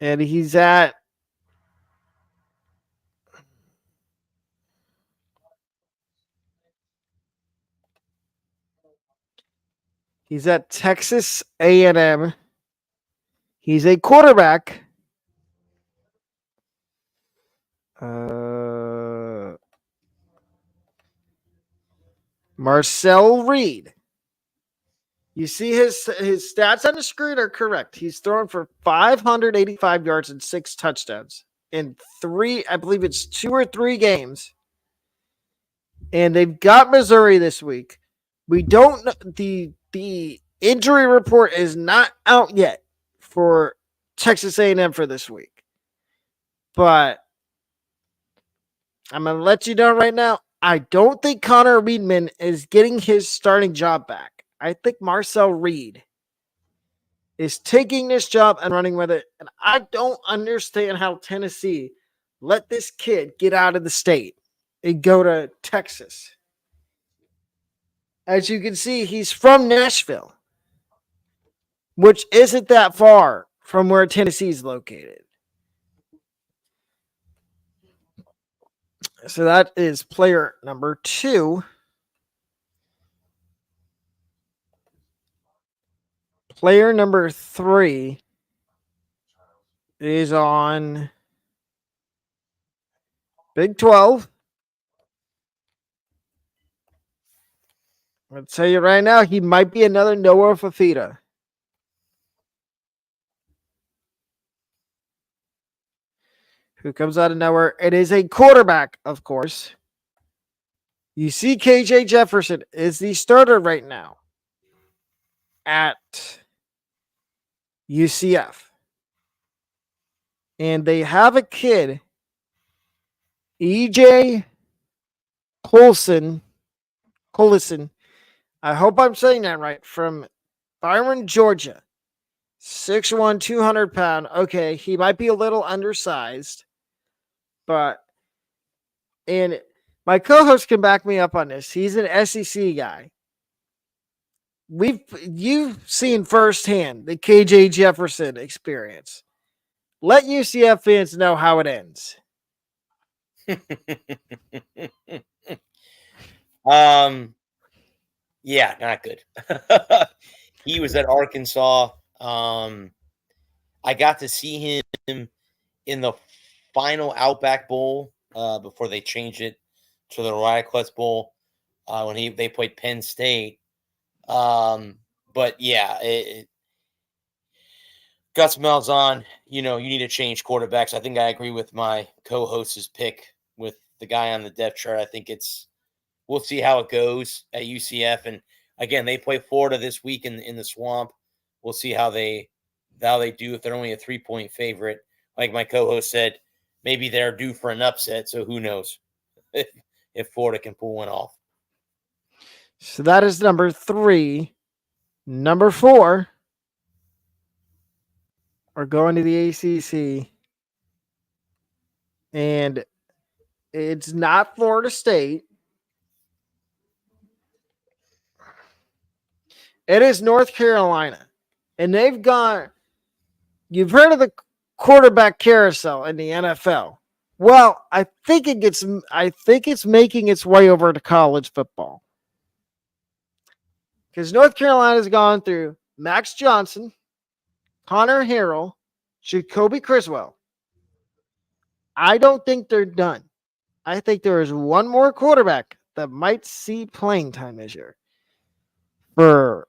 and he's at Texas A&M. He's a quarterback. Marcel Reed. You see his stats on the screen are correct. He's thrown for 585 yards and 6 touchdowns in 3, I believe it's 2 or 3 games. And they've got Missouri this week. We don't know, the injury report is not out yet for Texas A&M for this week. But I'm going to let you know right now, I don't think Connor Weidman is getting his starting job back. I think Marcel Reed is taking this job and running with it. And I don't understand how Tennessee let this kid get out of the state and go to Texas. As you can see, he's from Nashville, which isn't that far from where Tennessee is located. So that is player number 2. Player number 3 is on Big 12. I'll tell you right now, he might be another Noah Fafita. Who comes out of nowhere. It is a quarterback, of course. You see KJ Jefferson is the starter right now at UCF. And they have a kid, EJ Collison. I hope I'm saying that right. From Byron, Georgia. 6'1", 200 pound. Okay, he might be a little undersized. But, and my co-host can back me up on this. He's an SEC guy. You've seen firsthand the KJ Jefferson experience. Let UCF fans know how it ends. Yeah, not good. He was at Arkansas. I got to see him in the final Outback Bowl before they changed it to the Raclette Bowl when they played Penn State. But yeah, Gus Malzahn, you need to change quarterbacks. I think I agree with my co-host's pick with the guy on the depth chart. I think we'll see how it goes at UCF. And again, they play Florida this week in the Swamp. We'll see how they do if they're only a 3-point favorite. Like my co-host said, maybe they're due for an upset. So who knows if Florida can pull one off. So that is number 3. Number 4. We're going to the ACC. And it's not Florida State. It is North Carolina. And you've heard of the quarterback carousel in the NFL. Well, I think it's making its way over to college football. Because North Carolina's gone through Max Johnson, Connor Harrell, Jacoby Criswell. I don't think they're done. I think there is one more quarterback that might see playing time this year for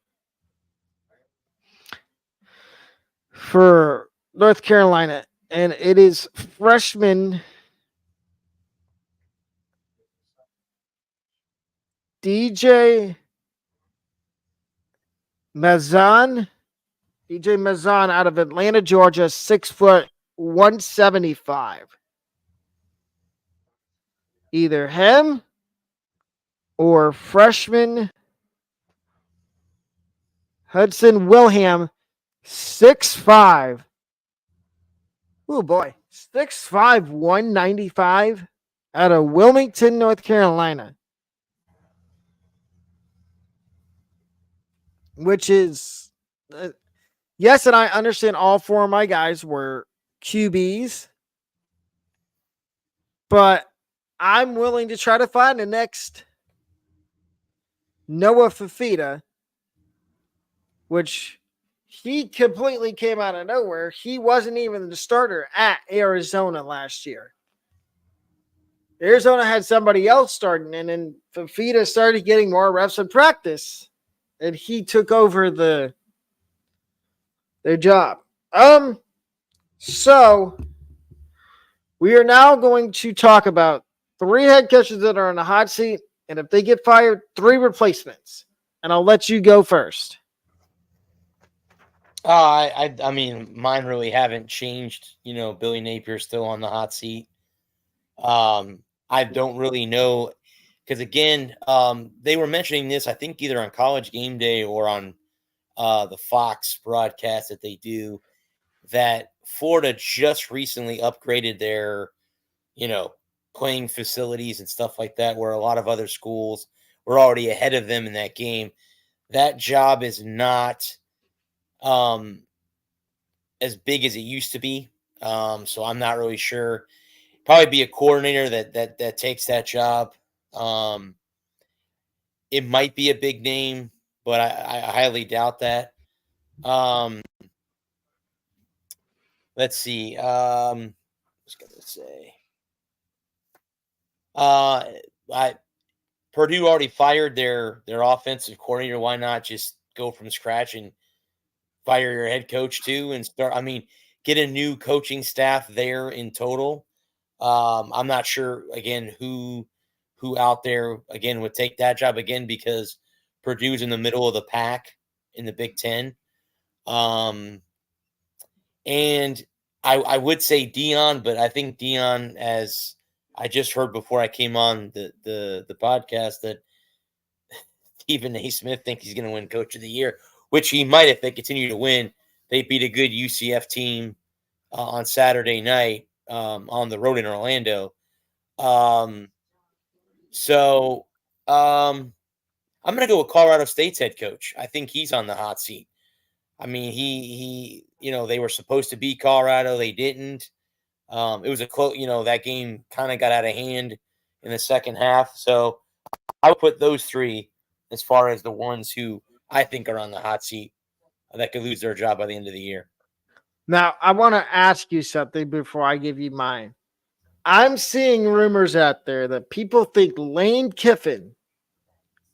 North Carolina, and it is freshman DJ Mazan out of Atlanta, Georgia, 6 foot 175. Either him or freshman Hudson William, 6'5". Oh boy, 6'5", 195 out of Wilmington, North Carolina. Which is, yes, and I understand all 4 of my guys were QBs, but I'm willing to try to find the next Noah Fafita, which he completely came out of nowhere. He wasn't even the starter at Arizona last year. Arizona had somebody else starting, and then Fafita started getting more reps in practice, and he took over their job. So we are now going to talk about 3 head coaches that are in the hot seat, and if they get fired, 3 replacements. And I'll let you go first. I mean, mine really haven't changed. Billy Napier's still on the hot seat. I don't really know because again, they were mentioning this, I think either on College Game Day or on the Fox broadcast that they do, that Florida just recently upgraded their, playing facilities and stuff like that, where a lot of other schools were already ahead of them in that game. That job is not as big as it used to be. So I'm not really sure. Probably be a coordinator that takes that job. It might be a big name, but I highly doubt that. Let's see. I was gonna say, I Purdue already fired their offensive coordinator. Why not just go from scratch and fire your head coach too and start? I mean, get a new coaching staff there in total. I'm not sure again who out there again would take that job again because Purdue's in the middle of the pack in the Big Ten. And I would say Deion, but I think Deion, as I just heard before I came on the podcast, that Stephen A. Smith thinks he's going to win Coach of the Year, which he might if they continue to win. They beat a good UCF team on Saturday night on the road in Orlando. So I'm going to go with Colorado State's head coach. I think he's on the hot seat. I mean, he they were supposed to beat Colorado. They didn't. It was a close, that game kind of got out of hand in the second half. So I would put those three as far as the ones who I think are on the hot seat that could lose their job by the end of the year. Now, I want to ask you something before I give you mine. I'm seeing rumors out there that people think Lane Kiffin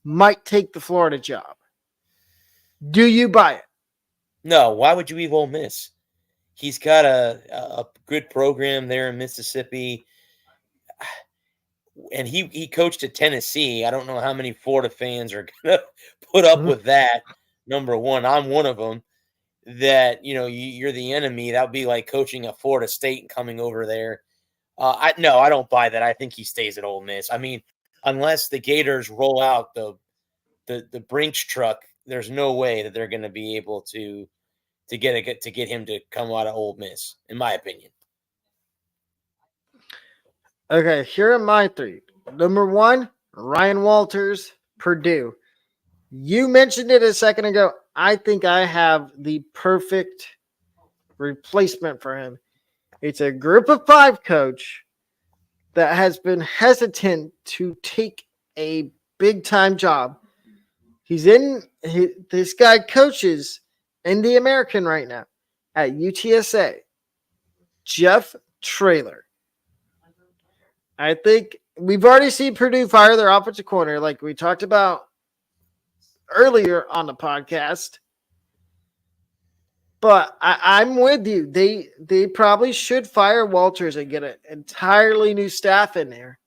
might take the Florida job. Do you buy it? No, why would you leave Ole Miss? He's got a good program there in Mississippi. And he coached at Tennessee. I don't know how many Florida fans are going to put up with that. Number one, I'm one of them. That, you're the enemy. That would be like coaching at Florida State and coming over there. I don't buy that. I think he stays at Ole Miss. I mean, unless the Gators roll out the Brinks truck, there's no way that they're going to be able to get him to come out of Ole Miss, in my opinion. Okay, here are my three. Number one, Ryan Walters, Purdue. You mentioned it a second ago. I think I have the perfect replacement for him. It's a group of five coach that has been hesitant to take a big time job. This guy coaches in the American right now at UTSA. Jeff Traylor. I think we've already seen Purdue fire their offensive coordinator, like we talked about earlier on the podcast. But I'm with you. They probably should fire Walters and get an entirely new staff in there.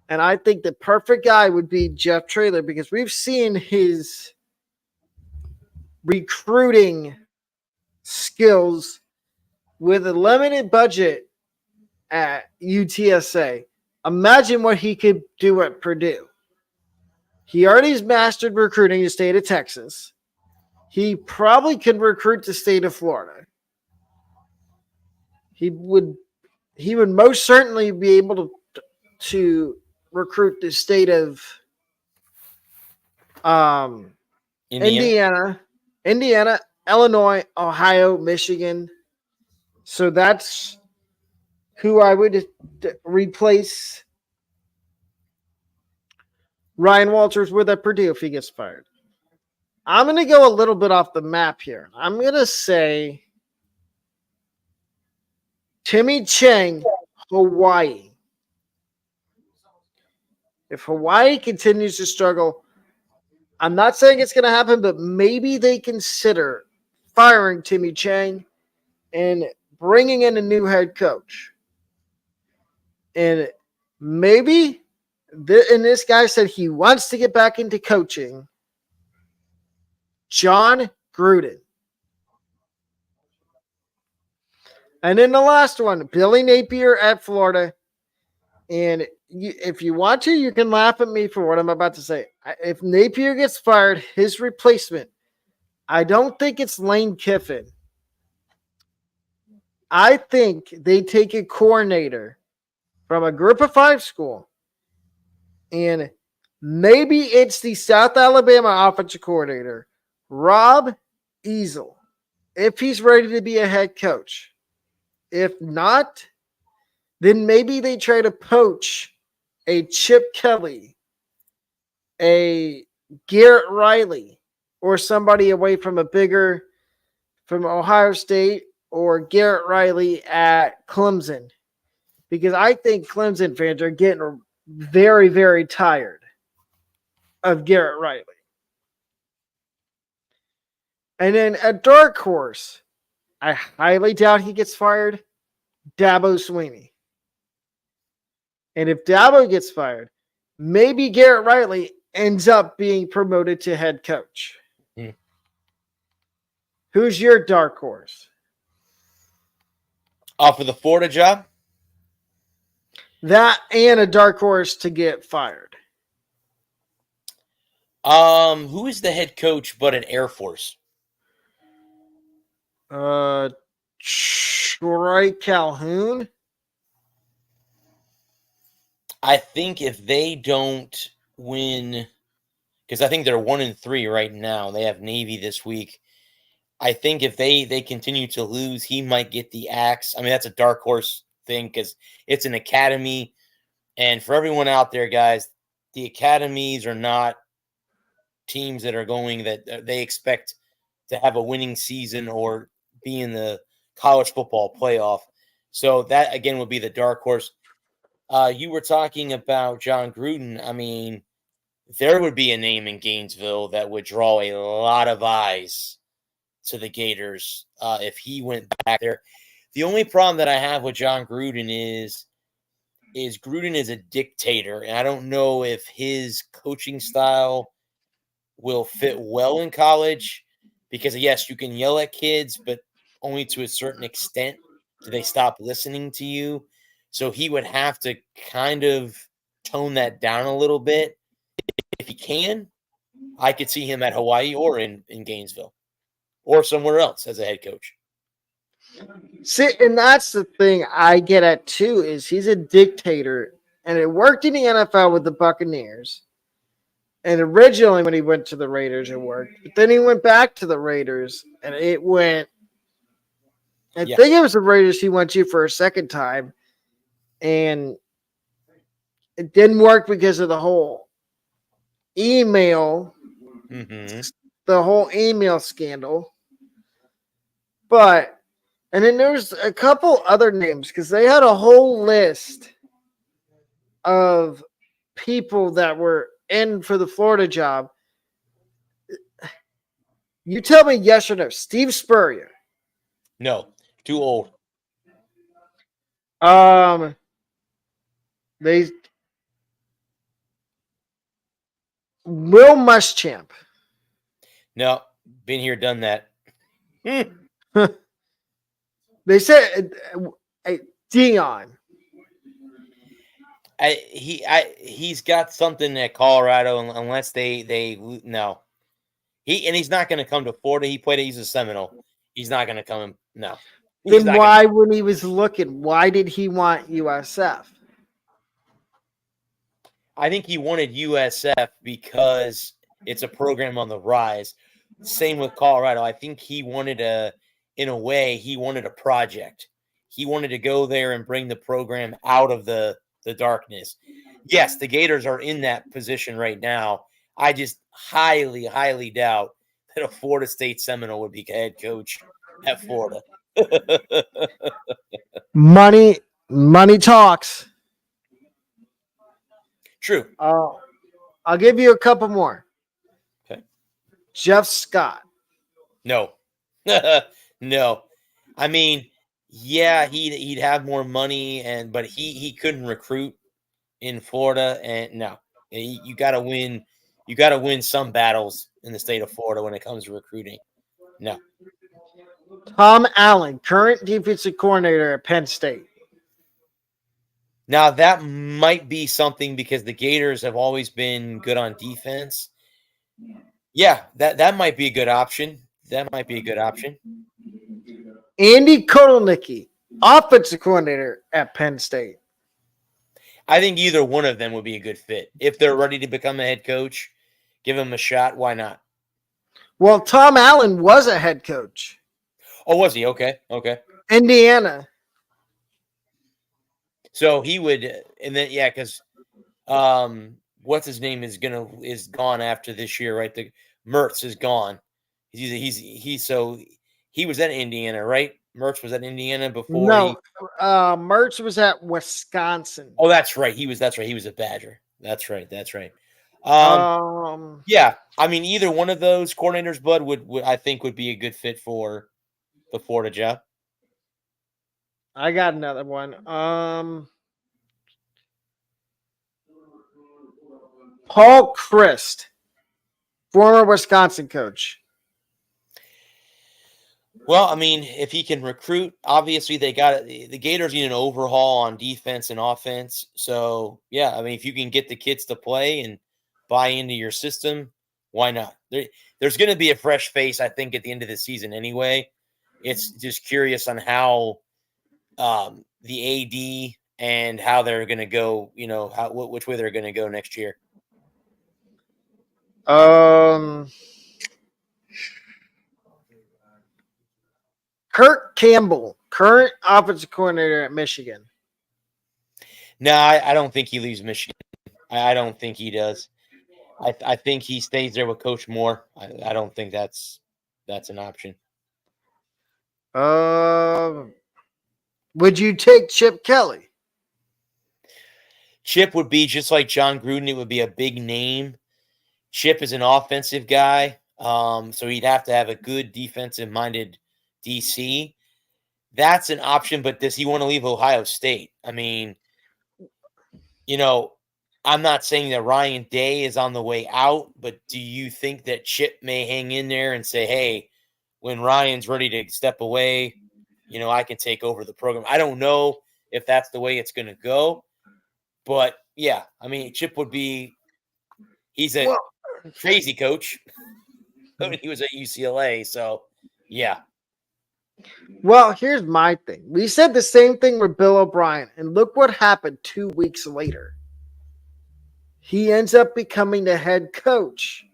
And I think the perfect guy would be Jeff Traylor because we've seen his recruiting skills with a limited budget at UTSA. Imagine what he could do at Purdue. He already's mastered recruiting the state of Texas. He probably could recruit the state of Florida. He would most certainly be able to recruit the state of Indiana, Illinois, Ohio, Michigan. So that's who I would replace Ryan Walters with at Purdue if he gets fired. I'm going to go a little bit off the map here. I'm going to say Timmy Chang, Hawaii. If Hawaii continues to struggle, I'm not saying it's going to happen, but maybe they consider firing Timmy Chang and bringing in a new head coach. And maybe, and this guy said he wants to get back into coaching, John Gruden. And then the last one, Billy Napier at Florida. And if you want to, you can laugh at me for what I'm about to say. If Napier gets fired, his replacement, I don't think it's Lane Kiffin. I think they take a coordinator from a group of five school, and maybe it's the South Alabama offensive coordinator, Rob Easel, if he's ready to be a head coach. If not, then maybe they try to poach a Chip Kelly, a Garrett Riley, or somebody away from a bigger from Ohio State or Garrett Riley at Clemson? Because I think Clemson fans are getting very, very tired of Garrett Riley. And then a dark horse, I highly doubt he gets fired, Dabo Swinney. And if Dabo gets fired, maybe Garrett Riley ends up being promoted to head coach. Who's your dark horse? For the Florida job? That and a dark horse to get fired. Who is the head coach but an Air Force? Troy Calhoun. I think if they don't win, because I think they're 1-3 right now. They have Navy this week. I think if they continue to lose, he might get the axe. I mean, that's a dark horse thing because it's an academy. And for everyone out there, guys, the academies are not teams that are going that they expect to have a winning season or be in the college football playoff. So that, again, would be the dark horse. You were talking about John Gruden. I mean, there would be a name in Gainesville that would draw a lot of eyes to the Gators if he went back there. The only problem that I have with John Gruden is Gruden is a dictator, and I don't know if his coaching style will fit well in college because, yes, you can yell at kids, but only to a certain extent do they stop listening to you. So he would have to kind of tone that down a little bit. If he can, I could see him at Hawaii or in Gainesville or somewhere else as a head coach. See, and that's the thing I get at too, is he's a dictator, and it worked in the NFL with the Buccaneers. And originally when he went to the Raiders, it worked. But then he went back to the Raiders, and it went. I think it was the Raiders he went to for a second time, and it didn't work because of the whole email, the whole email scandal. But, and then there's a couple other names because they had a whole list of people that were in for the Florida job. You tell me yes or no. Steve Spurrier. No, too old. Will Muschamp. No, been here, done that. They said Dion. He's got something at Colorado unless they no. He's not going to come to Florida. He's a Seminole. He's not going to come. No. Then why, when he was looking, why did he want USF? I think he wanted USF because it's a program on the rise. Same with Colorado. I think he wanted in a way, he wanted a project. He wanted to go there and bring the program out of the darkness. Yes, the Gators are in that position right now. I just highly, highly doubt that a Florida State Seminole would be head coach at Florida. Money talks. True. I'll give you a couple more. Okay. Jeff Scott. No. No. I mean, yeah, he'd have more money, but he couldn't recruit in Florida, and no, you got to win. You got to win some battles in the state of Florida when it comes to recruiting. No. Tom Allen, current defensive coordinator at Penn State. Now, that might be something because the Gators have always been good on defense. Yeah, that might be a good option. That might be a good option. Andy Kotelnicki, offensive coordinator at Penn State. I think either one of them would be a good fit. If they're ready to become a head coach, give them a shot. Why not? Well, Tom Allen was a head coach. Oh, was he? Okay. Indiana. So he would, and then because what's his name is gone after this year, right? The Mertz is gone. So he was at Indiana, right? Mertz was at Indiana before No, Mertz was at Wisconsin. Oh, that's right. That's right. He was a Badger. That's right. That's right. Um, Yeah. I mean, either one of those coordinators, Bud, would I think would be a good fit for the Florida job. I got another one. Paul Christ, former Wisconsin coach. Well, I mean, if he can recruit, obviously the Gators need an overhaul on defense and offense. So yeah, I mean, if you can get the kids to play and buy into your system, why not? There's going to be a fresh face, I think, at the end of the season anyway. It's just curious on how the AD and how they're going to go. Which way they're going to go next year. Kirk Campbell, current offensive coordinator at Michigan. No, I don't think he leaves Michigan. I don't think he does. I think he stays there with Coach Moore. I don't think that's an option. Would you take Chip Kelly? Chip would be just like John Gruden. It would be a big name. Chip is an offensive guy, so he'd have to have a good defensive-minded DC. That's an option, but does he want to leave Ohio State? I mean, I'm not saying that Ryan Day is on the way out, but do you think that Chip may hang in there and say, hey, when Ryan's ready to step away, I can take over the program? I don't know if that's the way it's going to go, but yeah, I mean, Chip would be – he's a crazy coach. He was at UCLA, so yeah. Well, here's my thing. We said the same thing with Bill O'Brien, and look what happened 2 weeks later. He ends up becoming the head coach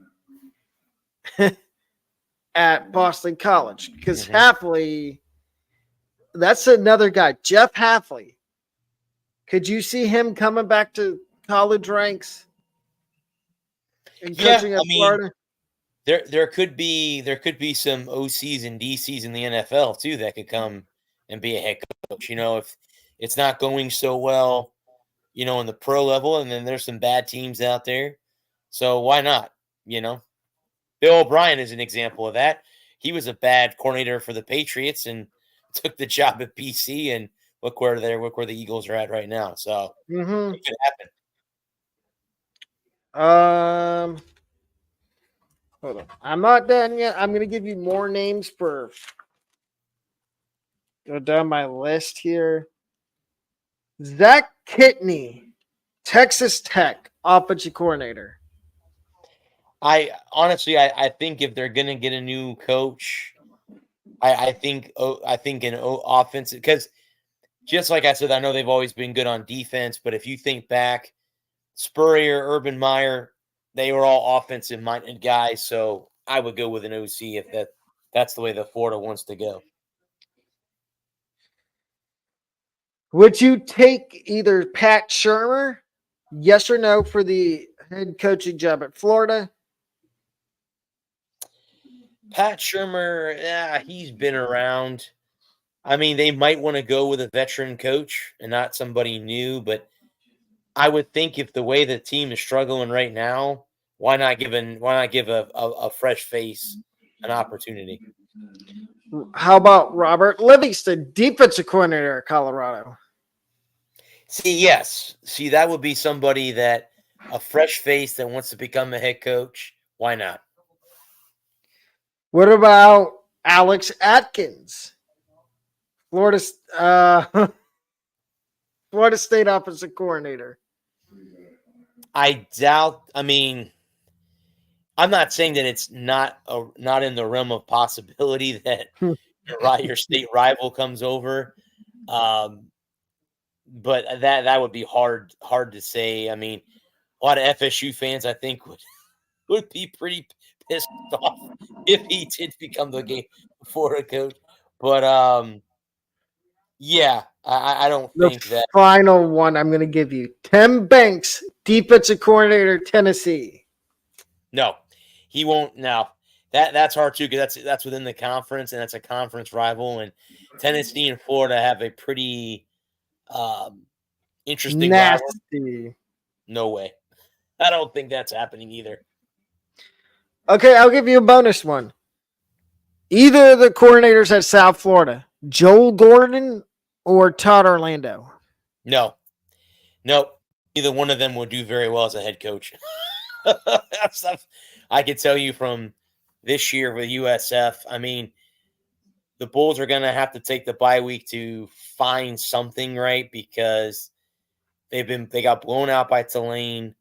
at Boston College because Hafley, that's another guy, Jeff Hafley. Could you see him coming back to college ranks and coaching at Florida? There could be some OCs and DCs in the NFL too that could come and be a head coach. If it's not going so well, in the pro level, and then there's some bad teams out there. So why not? Bill O'Brien is an example of that. He was a bad coordinator for the Patriots and took the job at BC, and look where the Eagles are at right now. So it could happen. Hold on. I'm not done yet. I'm going to give you more names go down my list here. Zach Kitney, Texas Tech offensive coordinator. I think if they're going to get a new coach, I think an offensive, because just like I said, I know they've always been good on defense, but if you think back, Spurrier, Urban Meyer, they were all offensive-minded guys, so I would go with an OC if that's the way the Florida wants to go. Would you take either Pat Shurmur, yes or no, for the head coaching job at Florida? Pat Shurmur, he's been around. I mean, they might want to go with a veteran coach and not somebody new, but I would think if the way the team is struggling right now, why not give a fresh face an opportunity? How about Robert Livingston, defensive coordinator at Colorado? Yes. That would be somebody that a fresh face that wants to become a head coach. Why not? What about Alex Atkins, Florida State offensive coordinator? I doubt. I mean, I'm not saying that it's not in the realm of possibility that your state rival comes over, but that would be hard to say. I mean, a lot of FSU fans, I think, would be pretty pissed off if he did become the Florida coach. But yeah, I don't think that. Final one I'm going to give you: Tim Banks, defensive coordinator, Tennessee. No, he won't. No, That's hard too because that's within the conference and that's a conference rival. And Tennessee and Florida have a pretty interesting rivalry. Nasty. No way. I don't think that's happening either. Okay, I'll give you a bonus one. Either of the coordinators at South Florida, Joel Gordon or Todd Orlando. No. Neither one of them will do very well as a head coach. I can tell you from this year with USF. I mean, the Bulls are going to have to take the bye week to find something right because they got blown out by Tulane.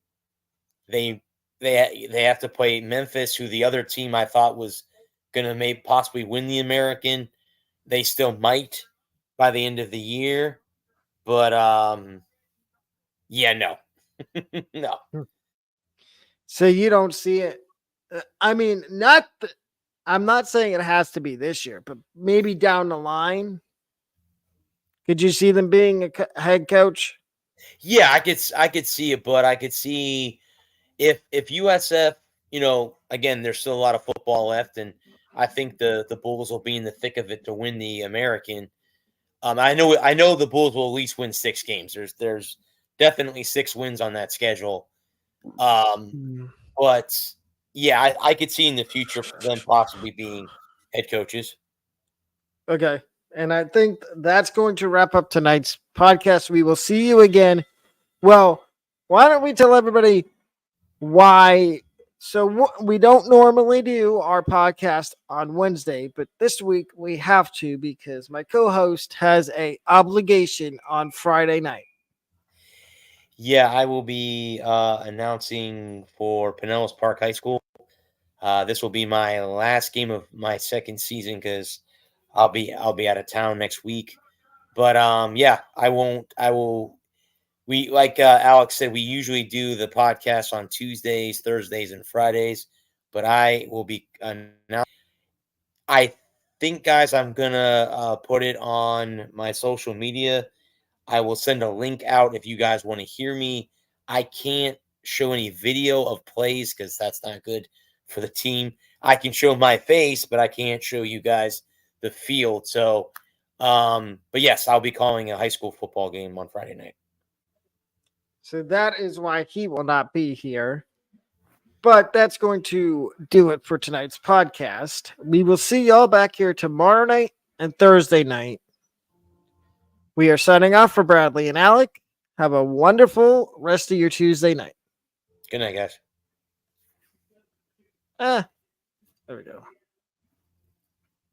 They have to play Memphis, who the other team I thought was going to possibly win the American. They still might by the end of the year, but yeah, no, no. So you don't see it. I mean, I'm not saying it has to be this year, but maybe down the line. Could you see them being a head coach? Yeah, I could see it, but I could see if USF, again, there's still a lot of football left, and I think the Bulls will be in the thick of it to win the American. I know the Bulls will at least win 6 games. There's definitely 6 wins on that schedule. But yeah, I could see in the future them possibly being head coaches. Okay. And I think that's going to wrap up tonight's podcast. We will see you again. Well, why don't we tell everybody why? So we don't normally do our podcast on Wednesday, but this week we have to because my co-host has a obligation on Friday night. Yeah, I will be announcing for Pinellas Park High School. This will be my last game of my second season because I'll be out of town next week. But yeah, I will. We like Alex said, we usually do the podcast on Tuesdays, Thursdays, and Fridays. But I will be I think, guys, I'm gonna put it on my social media. I will send a link out if you guys want to hear me. I can't show any video of plays because that's not good for the team. I can show my face, but I can't show you guys the field. So, but yes, I'll be calling a high school football game on Friday night. So that is why he will not be here. But that's going to do it for tonight's podcast. We will see y'all back here tomorrow night and Thursday night. We are signing off for Bradley and Alec. Have a wonderful rest of your Tuesday night. Good night, guys. There we go.